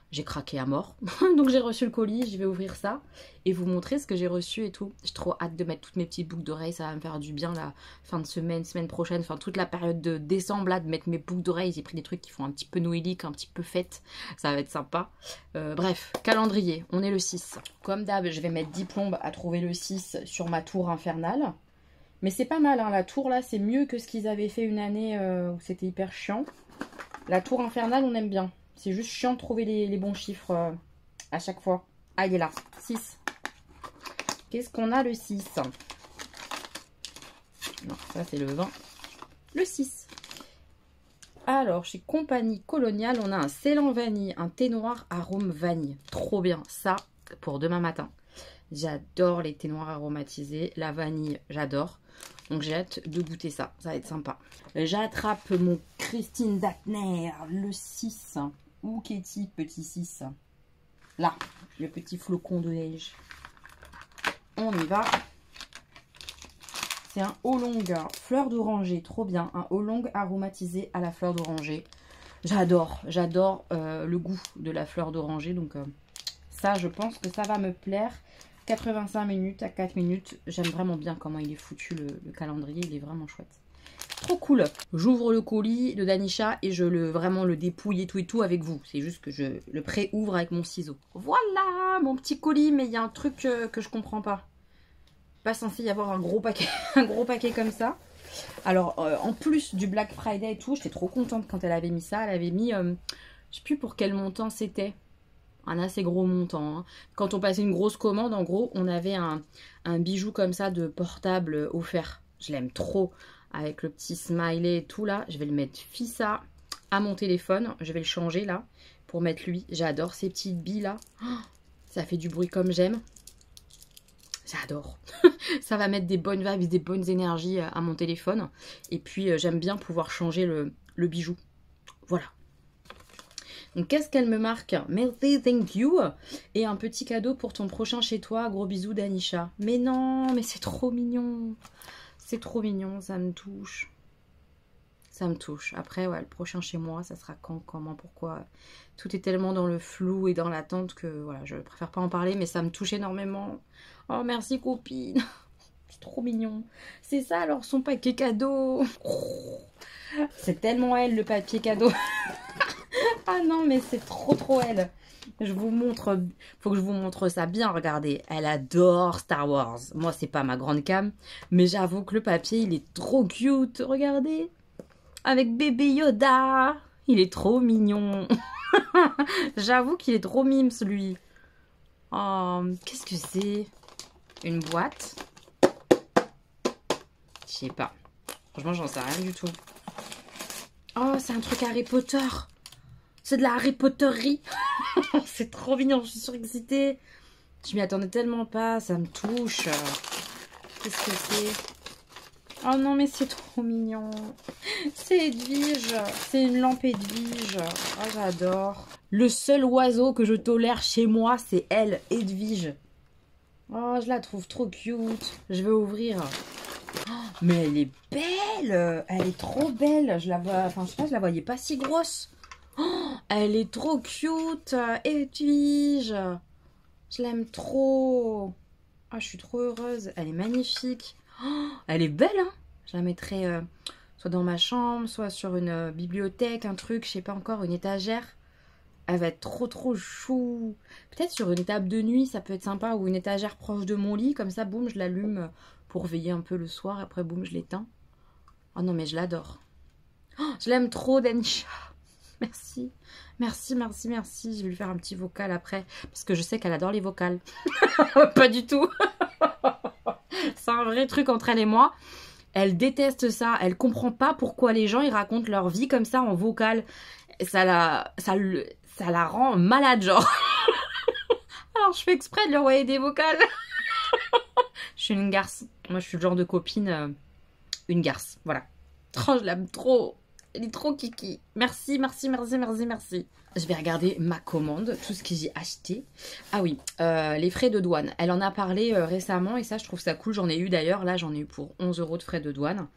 J'ai craqué à mort, donc j'ai reçu le colis, je vais ouvrir ça et vous montrer ce que j'ai reçu et tout. J'ai trop hâte de mettre toutes mes petites boucles d'oreilles, ça va me faire du bien la fin de semaine prochaine, enfin toute la période de décembre là, de mettre mes boucles d'oreilles. J'ai pris des trucs qui font un petit peu noélique, un petit peu fête, ça va être sympa. Bref, calendrier, on est le 6. Comme d'hab, je vais mettre 10 plombes à trouver le 6 sur ma tour infernale. Mais c'est pas mal, hein, la tour là, c'est mieux que ce qu'ils avaient fait une année où c'était hyper chiant. La tour infernale, on aime bien. C'est juste chiant de trouver les bons chiffres à chaque fois. Ah, il est là. 6. Qu'est-ce qu'on a le 6? Non, ça c'est le 20. Le 6. Alors, chez Compagnie Coloniale, on a un Ceylan vanille, un thé noir arôme vanille. Trop bien. Ça, pour demain matin. J'adore les thés noirs aromatisés. La vanille, j'adore. Donc j'ai hâte de goûter ça. Ça va être sympa. J'attrape mon Christine Dattner, le 6. Où qu'est-il, petit 6? Là, le petit flocon de neige. On y va. C'est un oolong fleur d'oranger, trop bien. Un oolong aromatisé à la fleur d'oranger. J'adore le goût de la fleur d'oranger. Donc ça, je pense que ça va me plaire. 85 minutes à 4 minutes. J'aime vraiment bien comment il est foutu le calendrier. Il est vraiment chouette. Trop cool. J'ouvre le colis de Danisha et je vraiment le dépouille et tout avec vous. C'est juste que je le pré-ouvre avec mon ciseau. Voilà mon petit colis, mais il y a un truc que je comprends pas. Pas censé y avoir un gros paquet, un gros paquet comme ça. Alors, en plus du Black Friday et tout, j'étais trop contente quand elle avait mis ça. Elle avait mis, je sais plus pour quel montant c'était. Un assez gros montant. Hein. Quand on passait une grosse commande, en gros, on avait un bijou comme ça de portable offert. Je l'aime trop. Avec le petit smiley et tout là. Je vais le mettre fissa à mon téléphone. Je vais le changer là pour mettre lui. J'adore ces petites billes là. Oh, ça fait du bruit comme j'aime. J'adore. Ça va mettre des bonnes vibes, des bonnes énergies à mon téléphone. Et puis j'aime bien pouvoir changer le bijou. Voilà. Donc qu'est-ce qu'elle me marque? Merci, thank you. Et un petit cadeau pour ton prochain chez toi. Gros bisous d'Anisha. Mais non, mais c'est trop mignon. C'est trop mignon, ça me touche. Ça me touche. Après, ouais, le prochain chez moi, ça sera quand, comment, pourquoi. Tout est tellement dans le flou et dans l'attente que voilà, je préfère pas en parler, mais ça me touche énormément. Oh, merci copine. C'est trop mignon. C'est ça alors son paquet cadeau. Oh, c'est tellement elle le papier cadeau. Ah non, mais c'est trop elle. Je vous montre, faut que je vous montre ça bien, regardez. Elle adore Star Wars. Moi, c'est pas ma grande cam, mais j'avoue que le papier, il est trop cute. Regardez. Avec bébé Yoda. Il est trop mignon. J'avoue qu'il est trop mime, celui. Oh, qu'est-ce que c'est? Une boîte? Je sais pas. Franchement, j'en sais rien du tout. Oh, c'est un truc Harry Potter. C'est de la Harry Potterie. C'est trop mignon, je suis surexcitée. Je m'y attendais tellement pas, ça me touche. Qu'est-ce que c'est? Oh non, mais c'est trop mignon. C'est Edwige. C'est une lampe Edwige. Oh, j'adore. Le seul oiseau que je tolère chez moi, c'est elle, Edwige. Oh, je la trouve trop cute. Je vais ouvrir. Oh, mais elle est belle. Elle est trop belle. Je la vois, enfin, je sais pas, je la voyais pas si grosse. Oh, elle est trop cute. Edwige. Je l'aime trop. Ah, je suis trop heureuse. Elle est magnifique. Oh, elle est belle, hein. Je la mettrai soit dans ma chambre, soit sur une bibliothèque, un truc, je sais pas encore, une étagère. Elle va être trop chou. Peut-être sur une table de nuit, ça peut être sympa, ou une étagère proche de mon lit. Comme ça, boum, je l'allume pour veiller un peu le soir. Après, boum, je l'éteins. Oh non, mais je l'adore. Oh, je l'aime trop, Danisha. Merci. Merci. Je vais lui faire un petit vocal après. Parce que je sais qu'elle adore les vocales. Pas du tout. C'est un vrai truc entre elle et moi. Elle déteste ça. Elle comprend pas pourquoi les gens ils racontent leur vie comme ça en vocal. Ça la rend malade, genre. Alors je fais exprès de lui envoyer des vocales. Je suis une garce. Moi je suis le genre de copine. Une garce. Voilà. Oh, je l'aime trop. Elle est trop kiki. Merci. Je vais regarder ma commande, tout ce que j'ai acheté. Ah oui, les frais de douane. Elle en a parlé récemment et ça, je trouve ça cool. J'en ai eu d'ailleurs. Là, j'en ai eu pour 11 € de frais de douane.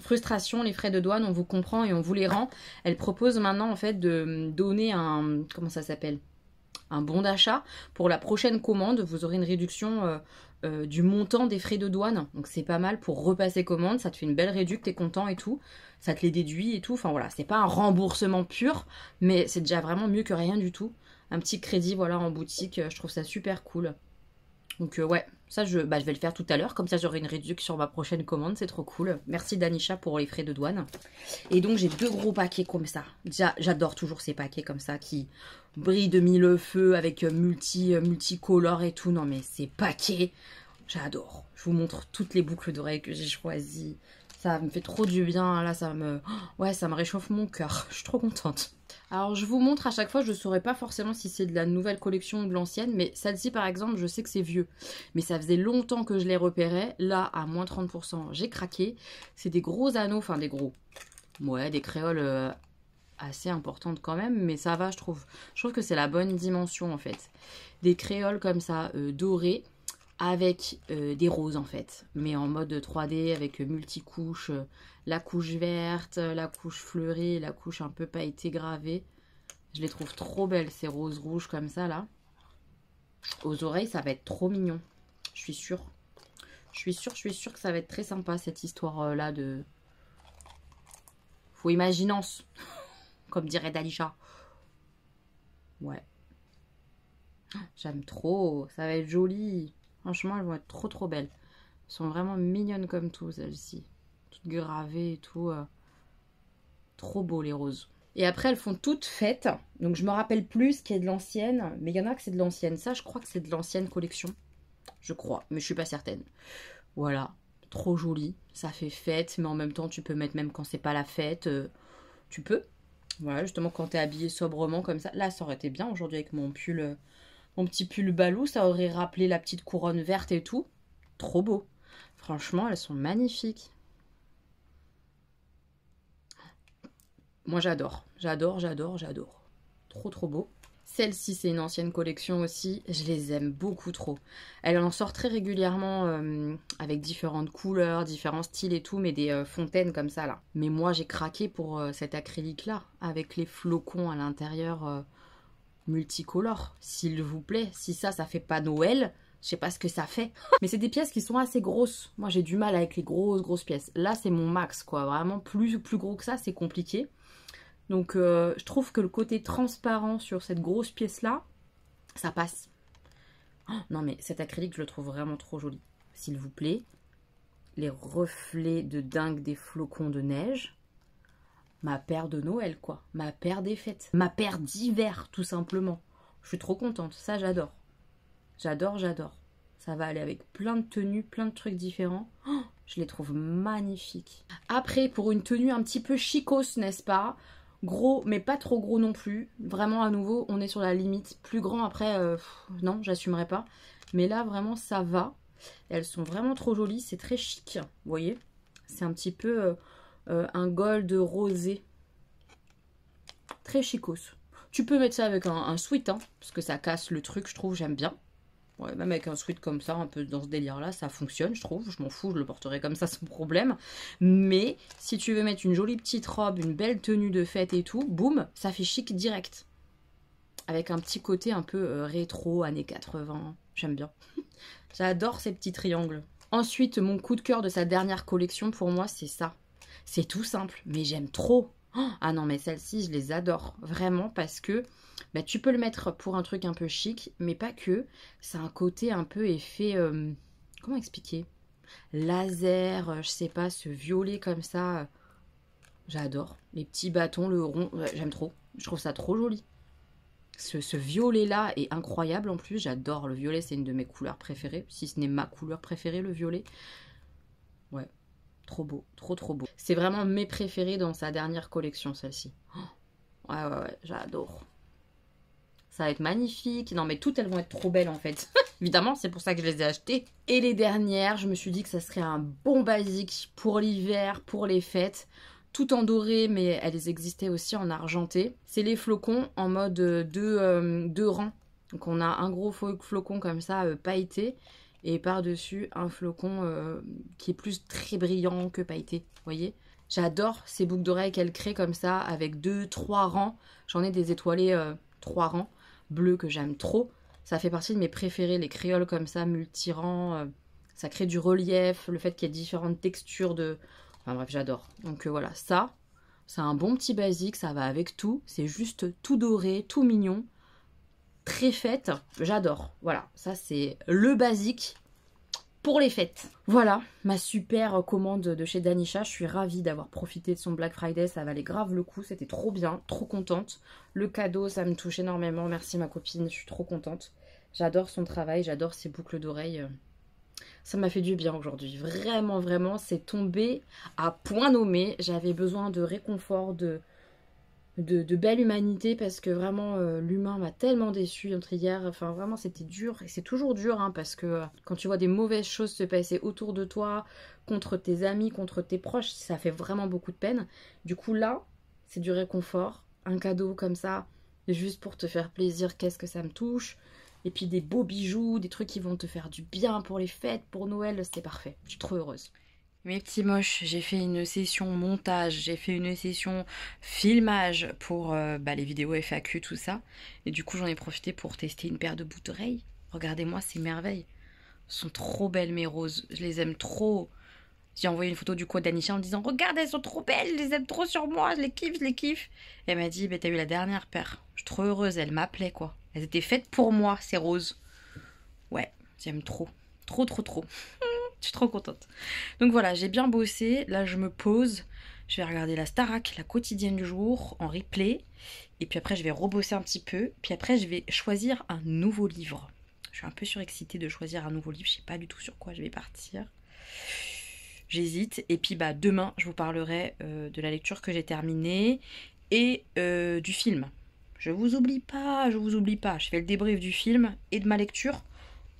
Frustration, les frais de douane, on vous comprend et on vous les rend. Elle propose maintenant en fait de donner un... Comment ça s'appelle? Un bon d'achat. Pour la prochaine commande, vous aurez une réduction... du montant des frais de douane, donc c'est pas mal pour repasser commande, ça te fait une belle réduction, t'es content et tout, ça te les déduit et tout, enfin voilà, c'est pas un remboursement pur, mais c'est déjà vraiment mieux que rien du tout, un petit crédit voilà en boutique, je trouve ça super cool, donc ouais, ça je vais le faire tout à l'heure, comme ça j'aurai une réduction sur ma prochaine commande, c'est trop cool, merci Danisha pour les frais de douane, et donc j'ai 2 gros paquets comme ça, déjà j'adore toujours ces paquets comme ça qui brillent de mille feux avec multicolores et tout, non mais ces paquets, j'adore, je vous montre toutes les boucles d'oreilles que j'ai choisies, ça me fait trop du bien, là ça me réchauffe mon cœur, je suis trop contente. Alors je vous montre à chaque fois, je ne saurais pas forcément si c'est de la nouvelle collection ou de l'ancienne, mais celle-ci par exemple, je sais que c'est vieux. Mais ça faisait longtemps que je les repérais, là à moins 30%, j'ai craqué. C'est des gros anneaux, enfin des gros, ouais, des créoles assez importantes quand même, mais ça va je trouve. Je trouve que c'est la bonne dimension en fait. Des créoles comme ça, dorées, avec des roses en fait, mais en mode 3D avec multicouches, la couche verte, la couche fleurie, la couche un peu pailletée gravée. Je les trouve trop belles ces roses rouges comme ça là. Aux oreilles ça va être trop mignon, je suis sûre. Je suis sûre que ça va être très sympa cette histoire là de... Faut imaginance, comme dirait Danisha. Ouais. J'aime trop, ça va être joli. Franchement, elles vont être trop belles. Elles sont vraiment mignonnes comme tout, celles-ci. toutes gravées et tout. Trop beau les roses. Et après, elles font toutes fêtes. Donc, je me rappelle plus ce qui est de l'ancienne. Mais il y en a que c'est de l'ancienne. Ça, je crois que c'est de l'ancienne collection. Je crois, mais je suis pas certaine. Voilà, trop joli. Ça fait fête, mais en même temps, tu peux mettre même quand c'est pas la fête. Tu peux. Voilà, justement, quand t'es habillé sobrement comme ça. Là, ça aurait été bien aujourd'hui avec mon pull, mon petit pull balou. Ça aurait rappelé la petite couronne verte et tout. Trop beau. Franchement, elles sont magnifiques. Moi, j'adore. J'adore, j'adore, j'adore. Trop, trop beau. Celle-ci, c'est une ancienne collection aussi. Je les aime beaucoup trop. Elle en sort très régulièrement avec différentes couleurs, différents styles et tout, mais des fontaines comme ça, là. Mais moi, j'ai craqué pour cet acrylique-là, avec les flocons à l'intérieur multicolores. S'il vous plaît, si ça fait pas Noël, je sais pas ce que ça fait. Mais c'est des pièces qui sont assez grosses. Moi, j'ai du mal avec les grosses pièces. Là, c'est mon max, quoi. Vraiment, plus gros que ça, c'est compliqué. Donc, je trouve que le côté transparent sur cette grosse pièce-là, ça passe. Oh, non, mais cet acrylique, je le trouve vraiment trop joli. S'il vous plaît. Les reflets de dingue des flocons de neige. Ma paire de Noël, quoi. Ma paire des fêtes. Ma paire d'hiver, tout simplement. Je suis trop contente. Ça, j'adore. J'adore, j'adore. Ça va aller avec plein de tenues, plein de trucs différents. Oh, je les trouve magnifiques. Après, pour une tenue un petit peu chicose, n'est-ce pas ? Gros, mais pas trop gros non plus. Vraiment, à nouveau, on est sur la limite. Plus grand, après, non, j'assumerai pas. Mais là, vraiment, ça va. Elles sont vraiment trop jolies. C'est très chic, vous voyez. C'est un petit peu un gold rosé. Très chicos. Tu peux mettre ça avec un sweat, hein, parce que ça casse le truc, je trouve, j'aime bien. Ouais, même avec un sweat comme ça, un peu dans ce délire-là, ça fonctionne, je trouve. Je m'en fous, je le porterai comme ça sans problème. Mais si tu veux mettre une jolie petite robe, une belle tenue de fête et tout, boum, ça fait chic direct. Avec un petit côté un peu rétro, années 80. J'aime bien. J'adore ces petits triangles. Ensuite, mon coup de cœur de sa dernière collection, pour moi, c'est ça. C'est tout simple, mais j'aime trop. Ah non, mais celles-ci, je les adore. Vraiment, parce que bah, tu peux le mettre pour un truc un peu chic, mais pas que. C'est un côté un peu effet... comment expliquer? Laser, je sais pas, ce violet comme ça. J'adore. Les petits bâtons, le rond, j'aime trop. Je trouve ça trop joli. Ce violet-là est incroyable en plus. J'adore le violet, c'est une de mes couleurs préférées. Si ce n'est ma couleur préférée, le violet. Ouais. Trop beau, trop beau. C'est vraiment mes préférés dans sa dernière collection, celle-ci. Oh, ouais, j'adore. Ça va être magnifique. Non, mais toutes, elles vont être trop belles, en fait. Évidemment, c'est pour ça que je les ai achetées. Et les dernières, je me suis dit que ça serait un bon basique pour l'hiver, pour les fêtes. Tout en doré, mais elles existaient aussi en argenté. C'est les flocons en mode deux rangs. Donc, on a un gros flocon comme ça, pailleté. Et par-dessus, un flocon qui est plus très brillant que pailleté. Vous voyez? J'adore ces boucles d'oreilles qu'elle crée comme ça, avec 2-3 rangs. J'en ai des étoilés 3 rangs, bleus que j'aime trop. Ça fait partie de mes préférés, les créoles comme ça, multi-rangs. Ça crée du relief, le fait qu'il y ait différentes textures de... Enfin bref, j'adore. Donc voilà, ça, c'est un bon petit basique, ça va avec tout. C'est juste tout doré, tout mignon. Très fête, j'adore. Voilà, ça c'est le basique pour les fêtes. Voilà, ma super commande de chez Danisha. Je suis ravie d'avoir profité de son Black Friday, ça valait grave le coup, c'était trop bien, trop contente. Le cadeau, ça me touche énormément, merci ma copine, je suis trop contente. J'adore son travail, j'adore ses boucles d'oreilles. Ça m'a fait du bien aujourd'hui, vraiment, vraiment, c'est tombé à point nommé. J'avais besoin de réconfort, de belle humanité, parce que vraiment l'humain m'a tellement déçue entre hier, enfin vraiment c'était dur, et c'est toujours dur hein, parce que quand tu vois des mauvaises choses se passer autour de toi, contre tes amis, contre tes proches, ça fait vraiment beaucoup de peine. Du coup là, c'est du réconfort, un cadeau comme ça, juste pour te faire plaisir, qu'est-ce que ça me touche. Et puis des beaux bijoux, des trucs qui vont te faire du bien pour les fêtes, pour Noël, c'est parfait, je suis trop heureuse. Mes petits moches, j'ai fait une session montage, j'ai fait une session filmage pour les vidéos FAQ, tout ça. Et du coup, j'en ai profité pour tester une paire de boucles d'oreilles. Regardez-moi ces merveilles. Elles sont trop belles, mes roses. Je les aime trop. J'ai envoyé une photo du coup à Danisha en me disant « Regarde, elles sont trop belles, je les aime trop sur moi, je les kiffe, je les kiffe. » Et elle m'a dit « T'as eu la dernière paire. Je suis trop heureuse, elle m'appelait quoi. Elles étaient faites pour moi, ces roses. » Ouais, j'aime trop. Trop. Je suis trop contente. Donc voilà, j'ai bien bossé. Là, je me pose. Je vais regarder la Starac, la quotidienne du jour, en replay. Et puis après, je vais rebosser un petit peu. Puis après, je vais choisir un nouveau livre. Je suis un peu surexcitée de choisir un nouveau livre. Je sais pas du tout sur quoi je vais partir. J'hésite. Et puis bah, demain, je vous parlerai de la lecture que j'ai terminée et du film. Je vous oublie pas, je vous oublie pas. Je fais le débrief du film et de ma lecture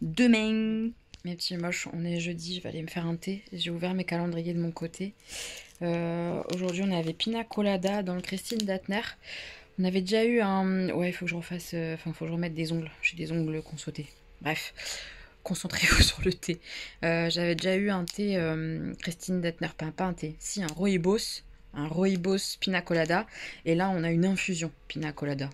demain. Mes petits moches, on est jeudi, je vais aller me faire un thé. J'ai ouvert mes calendriers de mon côté. Aujourd'hui, on avait Pina Colada dans le Christine Datner. On avait déjà eu un... Ouais, il faut que je refasse... Enfin, il faut que je remette des ongles. J'ai des ongles qu'on sautait. Bref, concentrez-vous sur le thé. J'avais déjà eu un thé Christine Datner. Pas un thé. Si, un rooibos. Un rooibos Pina Colada. Et là, on a une infusion Pina Colada.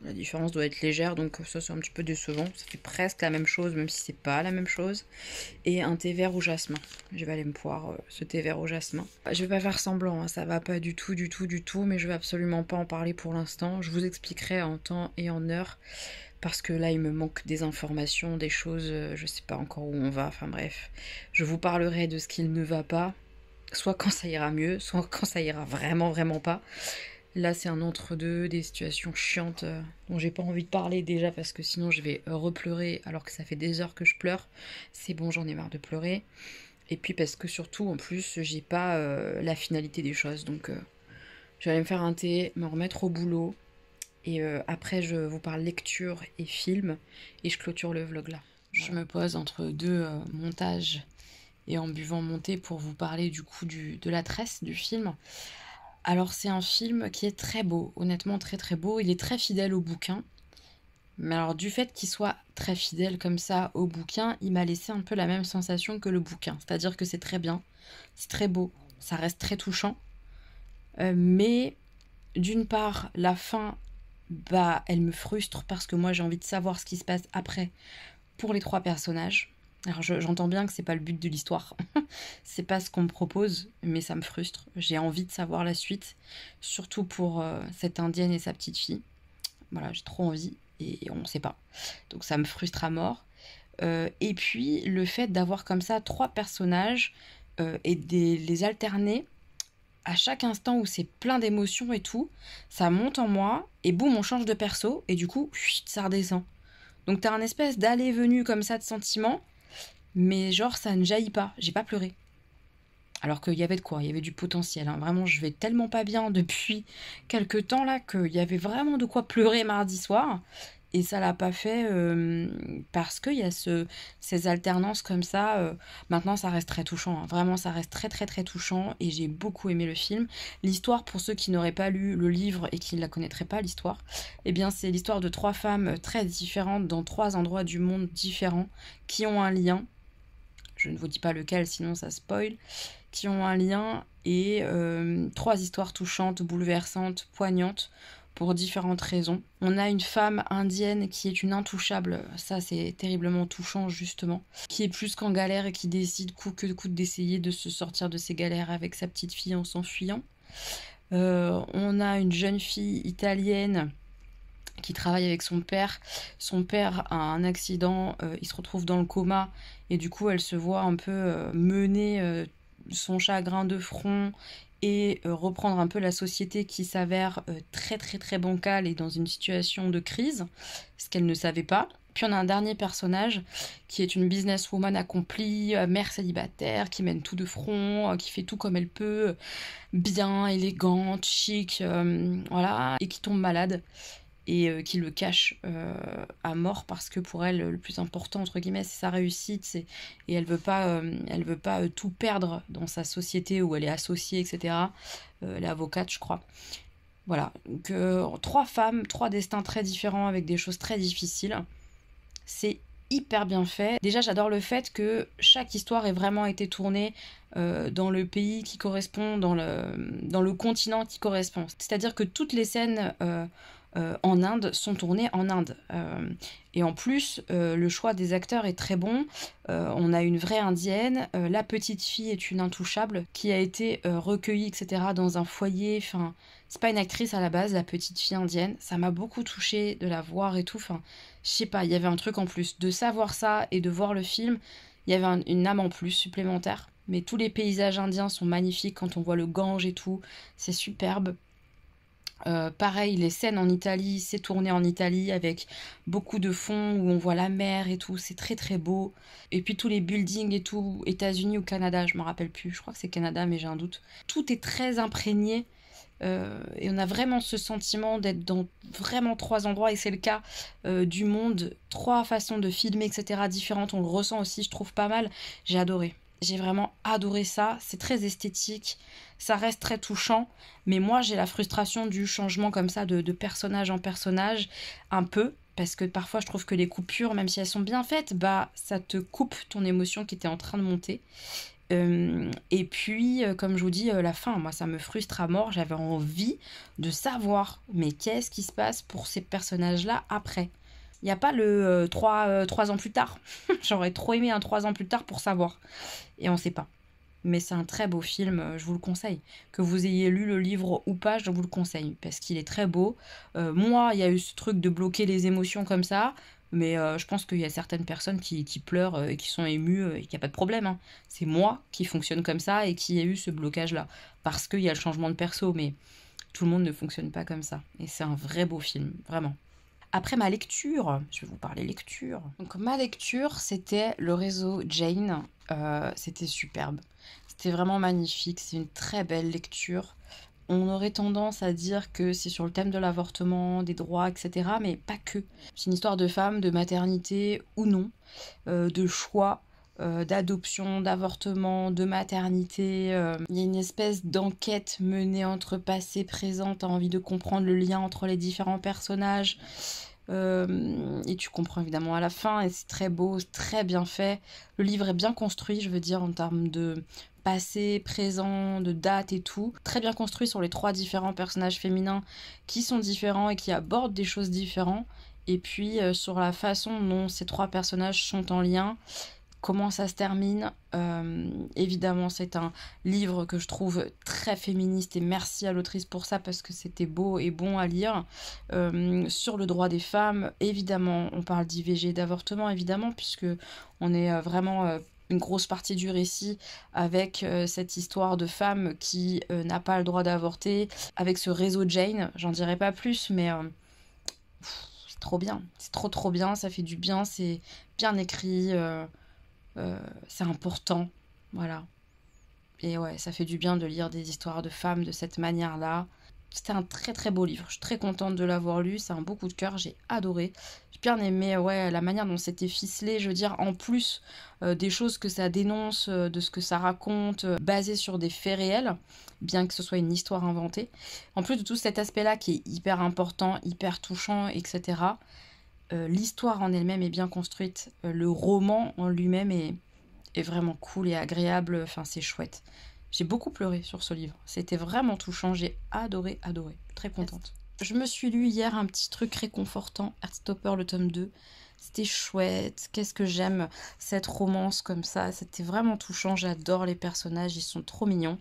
La différence doit être légère, donc ça c'est un petit peu décevant. Ça fait presque la même chose, même si c'est pas la même chose. Et un thé vert au jasmin. Je vais aller me boire ce thé vert au jasmin. Je vais pas faire semblant, hein, ça va pas du tout, mais je vais absolument pas en parler pour l'instant. Je vous expliquerai en temps et en heure, parce que là il me manque des informations, des choses, je sais pas encore où on va, enfin bref. Je vous parlerai de ce qu'il ne va pas, soit quand ça ira mieux, soit quand ça ira vraiment pas. Là, c'est un entre-deux, des situations chiantes dont j'ai pas envie de parler déjà parce que sinon je vais repleurer alors que ça fait des heures que je pleure. C'est bon, j'en ai marre de pleurer. Et puis parce que surtout, en plus, j'ai pas la finalité des choses. Donc, je vais aller me faire un thé, me remettre au boulot. Et après, je vous parle lecture et film. Et je clôture le vlog là. Je me pose entre deux montages et en buvant mon thé pour vous parler du coup de la tresse du film. Alors c'est un film qui est très beau, honnêtement très beau, il est très fidèle au bouquin, mais alors du fait qu'il soit très fidèle comme ça au bouquin, il m'a laissé un peu la même sensation que le bouquin, c'est-à-dire que c'est très bien, c'est très beau, ça reste très touchant, mais d'une part la fin, bah elle me frustre parce que moi j'ai envie de savoir ce qui se passe après pour les trois personnages. Alors j'entends bien que c'est pas le but de l'histoire, c'est pas ce qu'on me propose, mais ça me frustre. J'ai envie de savoir la suite, surtout pour cette indienne et sa petite fille. Voilà, j'ai trop envie et on sait pas. Donc ça me frustre à mort. Et puis le fait d'avoir comme ça trois personnages et les alterner à chaque instant où c'est plein d'émotions et tout, ça monte en moi et boum, on change de perso et du coup, ça redescend. Donc t'as un espèce d'aller-venu comme ça de sentiments. Mais genre ça ne jaillit pas, j'ai pas pleuré. Alors qu'il y avait de quoi, il y avait du potentiel. Hein. Vraiment, je vais tellement pas bien depuis quelques temps là qu'il y avait vraiment de quoi pleurer mardi soir. Et ça l'a pas fait parce qu'il y a ces alternances comme ça. Maintenant, ça reste très touchant. Hein. Vraiment, ça reste très touchant. Et j'ai beaucoup aimé le film. L'histoire, pour ceux qui n'auraient pas lu le livre et qui ne la connaîtraient pas, l'histoire, eh bien, c'est l'histoire de trois femmes très différentes dans trois endroits du monde différents qui ont un lien. Je ne vous dis pas lequel, sinon ça spoil. Qui ont un lien et trois histoires touchantes, bouleversantes, poignantes pour différentes raisons. On a une femme indienne qui est une intouchable, ça c'est terriblement touchant justement, qui est plus qu'en galère et qui décide coûte que coûte d'essayer de se sortir de ses galères avec sa petite fille en s'enfuyant. On a une jeune fille italienne qui travaille avec son père. Son père a un accident, il se retrouve dans le coma et du coup elle se voit un peu mener son chagrin de front et reprendre un peu la société qui s'avère très bancale et dans une situation de crise, ce qu'elle ne savait pas. Puis on a un dernier personnage qui est une businesswoman accomplie, mère célibataire, qui mène tout de front, qui fait tout comme elle peut, bien, élégante, chic, voilà, et qui tombe malade. Et qui le cache à mort parce que pour elle le plus important entre guillemets c'est sa réussite et elle veut pas tout perdre dans sa société où elle est associée, etc. Elle est avocate je crois. Voilà, donc trois femmes, trois destins très différents avec des choses très difficiles. C'est hyper bien fait. Déjà j'adore le fait que chaque histoire ait vraiment été tournée dans le pays qui correspond, dans le continent qui correspond. C'est-à-dire que toutes les scènes en Inde sont tournées en Inde. Et en plus, le choix des acteurs est très bon. On a une vraie indienne. La petite fille est une intouchable qui a été recueillie, etc. dans un foyer. Enfin, c'est pas une actrice à la base, la petite fille indienne. Ça m'a beaucoup touchée de la voir et tout. Enfin, je sais pas, il y avait un truc en plus. De savoir ça et de voir le film, il y avait une âme en plus supplémentaire. Mais tous les paysages indiens sont magnifiques quand on voit le Gange et tout, c'est superbe. Pareil, les scènes en Italie, c'est tourné en Italie avec beaucoup de fonds où on voit la mer et tout, c'est très très beau. Et puis tous les buildings et tout, États-Unis ou Canada, je me rappelle plus, je crois que c'est Canada mais j'ai un doute. Tout est très imprégné et on a vraiment ce sentiment d'être dans vraiment 3 endroits et c'est le cas du monde, 3 façons de filmer etc. différentes, on le ressent aussi, je trouve pas mal, j'ai adoré. J'ai vraiment adoré ça, c'est très esthétique, ça reste très touchant, mais moi j'ai la frustration du changement comme ça de personnage en personnage, un peu, parce que parfois je trouve que les coupures, même si elles sont bien faites, bah ça te coupe ton émotion qui était en train de monter. Et puis, comme je vous dis, la fin, moi ça me frustre à mort, j'avais envie de savoir, mais qu'est-ce qui se passe pour ces personnages-là après ? Il n'y a pas le 3 ans plus tard. J'aurais trop aimé un 3 ans plus tard pour savoir. Et on ne sait pas. Mais c'est un très beau film, je vous le conseille. Que vous ayez lu le livre ou pas, je vous le conseille. Parce qu'il est très beau. Moi, il y a eu ce truc de bloquer les émotions comme ça. Mais je pense qu'il y a certaines personnes qui pleurent et qui sont émues et qu'il n'y a pas de problème. Hein. C'est moi qui fonctionne comme ça et qui ai eu ce blocage-là. Parce qu'il y a le changement de perso. Mais tout le monde ne fonctionne pas comme ça. Et c'est un vrai beau film, vraiment. Après ma lecture, je vais vous parler lecture. Donc ma lecture, c'était Le réseau Jane. C'était superbe. C'était vraiment magnifique. C'est une très belle lecture. On aurait tendance à dire que c'est sur le thème de l'avortement, des droits, etc. Mais pas que. C'est une histoire de femme, de maternité ou non, de choix, d'adoption, d'avortement, de maternité. Il y a une espèce d'enquête menée entre passé et présent. T'as envie de comprendre le lien entre les différents personnages. Et tu comprends évidemment à la fin. Et c'est très beau, c'est très bien fait. Le livre est bien construit, je veux dire, en termes de passé, présent, de date et tout. Très bien construit sur les 3 différents personnages féminins qui sont différents et qui abordent des choses différentes. Et puis sur la façon dont ces 3 personnages sont en lien. Comment ça se termine, évidemment c'est un livre que je trouve très féministe et merci à l'autrice pour ça parce que c'était beau et bon à lire. Sur le droit des femmes, évidemment on parle d'IVG, d'avortement évidemment puisque on est vraiment une grosse partie du récit avec cette histoire de femme qui n'a pas le droit d'avorter, avec ce réseau Jane, j'en dirai pas plus mais... c'est trop bien, c'est trop bien, ça fait du bien, c'est bien écrit... c'est important, voilà. Et ouais, ça fait du bien de lire des histoires de femmes de cette manière-là. C'était un très très beau livre, je suis très contente de l'avoir lu, c'est un beau coup de cœur, j'ai adoré. J'ai bien aimé la manière dont c'était ficelé, je veux dire, en plus des choses que ça dénonce, de ce que ça raconte, basé sur des faits réels, bien que ce soit une histoire inventée. En plus de tout cet aspect-là qui est hyper important, hyper touchant, etc., l'histoire en elle-même est bien construite. Le roman en lui-même est vraiment cool et agréable. Enfin, c'est chouette. J'ai beaucoup pleuré sur ce livre. C'était vraiment touchant. J'ai adoré. Très contente. Je me suis lu hier un petit truc réconfortant. Heartstopper, le tome 2. C'était chouette. Qu'est-ce que j'aime cette romance comme ça. C'était vraiment touchant. J'adore les personnages. Ils sont trop mignons.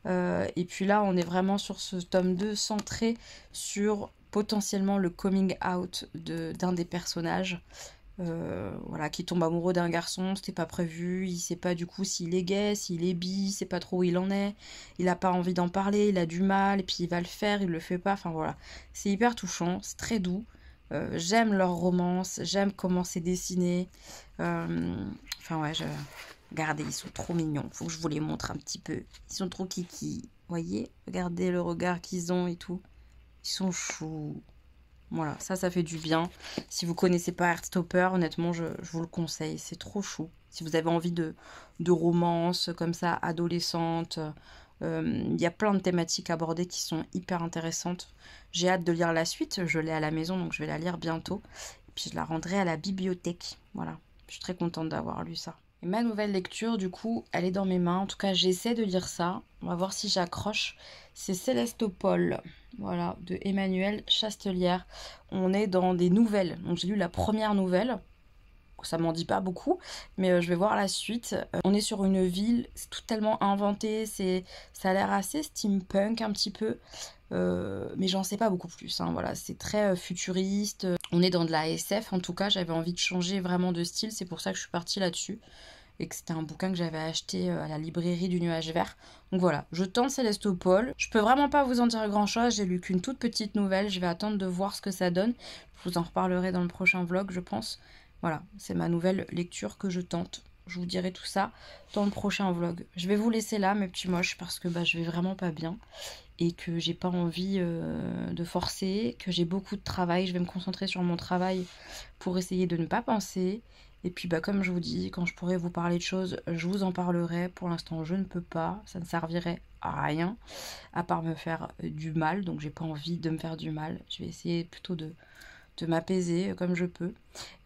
Et puis là, on est vraiment sur ce tome 2 centré sur... potentiellement le coming out d'un des personnages qui tombe amoureux d'un garçon, c'était pas prévu, il sait pas du coup s'il est gay, s'il est bi, il sait pas trop où il en est, il a pas envie d'en parler, il a du mal, et puis il va le faire, il le fait pas, enfin voilà, c'est hyper touchant, c'est très doux, j'aime leur romance, j'aime comment c'est dessiné, regardez, ils sont trop mignons, faut que je vous les montre un petit peu, ils sont trop kiki, voyez, regardez le regard qu'ils ont et tout. Ils sont choux. Voilà, ça fait du bien. Si vous connaissez pas Heartstopper, honnêtement, je vous le conseille. C'est trop chou. Si vous avez envie de romance comme ça, adolescente, il y a plein de thématiques abordées qui sont hyper intéressantes. J'ai hâte de lire la suite. Je l'ai à la maison, donc je vais la lire bientôt. Et puis je la rendrai à la bibliothèque. Voilà, je suis très contente d'avoir lu ça. Et ma nouvelle lecture, du coup, elle est dans mes mains. En tout cas, j'essaie de lire ça. On va voir si j'accroche. C'est Célestopol, voilà, de Emmanuelle Chastelière. On est dans des nouvelles. Donc j'ai lu la première nouvelle. Ça m'en dit pas beaucoup, mais je vais voir la suite. On est sur une ville, c'est tout tellement inventé. Ça a l'air assez steampunk un petit peu. Mais j'en sais pas beaucoup plus, hein, voilà, c'est très futuriste, on est dans de la SF en tout cas, j'avais envie de changer vraiment de style, c'est pour ça que je suis partie là-dessus, et que c'était un bouquin que j'avais acheté à la librairie du Nuage Vert. Donc voilà, je tente Célestopol. Je peux vraiment pas vous en dire grand chose, j'ai lu qu'une toute petite nouvelle, je vais attendre de voir ce que ça donne. Je vous en reparlerai dans le prochain vlog, je pense. Voilà, c'est ma nouvelle lecture que je tente. Je vous dirai tout ça dans le prochain vlog. Je vais vous laisser là, mes petits moches, parce que je vais vraiment pas bien. Et que j'ai pas envie de forcer, que j'ai beaucoup de travail. Je vais me concentrer sur mon travail pour essayer de ne pas penser. Et puis comme je vous dis, quand je pourrai vous parler de choses, je vous en parlerai. Pour l'instant, je ne peux pas. Ça ne servirait à rien, à part me faire du mal. Donc j'ai pas envie de me faire du mal. Je vais essayer plutôt de m'apaiser comme je peux.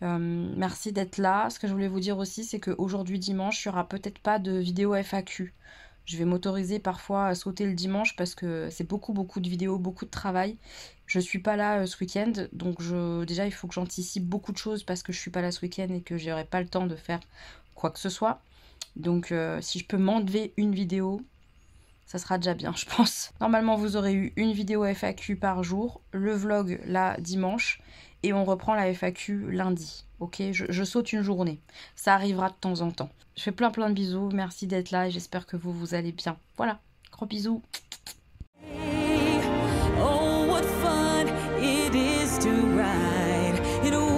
Merci d'être là. Ce que je voulais vous dire aussi, c'est qu'aujourd'hui dimanche, il n'y aura peut-être pas de vidéo FAQ. Je vais m'autoriser parfois à sauter le dimanche parce que c'est beaucoup de vidéos, beaucoup de travail. Je suis pas là ce week-end, donc déjà il faut que j'anticipe beaucoup de choses parce que je suis pas là ce week-end et que j'aurai pas le temps de faire quoi que ce soit. Donc si je peux m'enlever une vidéo, ça sera déjà bien, je pense. Normalement, vous aurez eu une vidéo FAQ par jour, le vlog là dimanche, et on reprend la FAQ lundi. Ok, je saute une journée. Ça arrivera de temps en temps. Je fais plein de bisous. Merci d'être là et j'espère que vous allez bien. Voilà, gros bisous. Oh, what fun it is to ride in a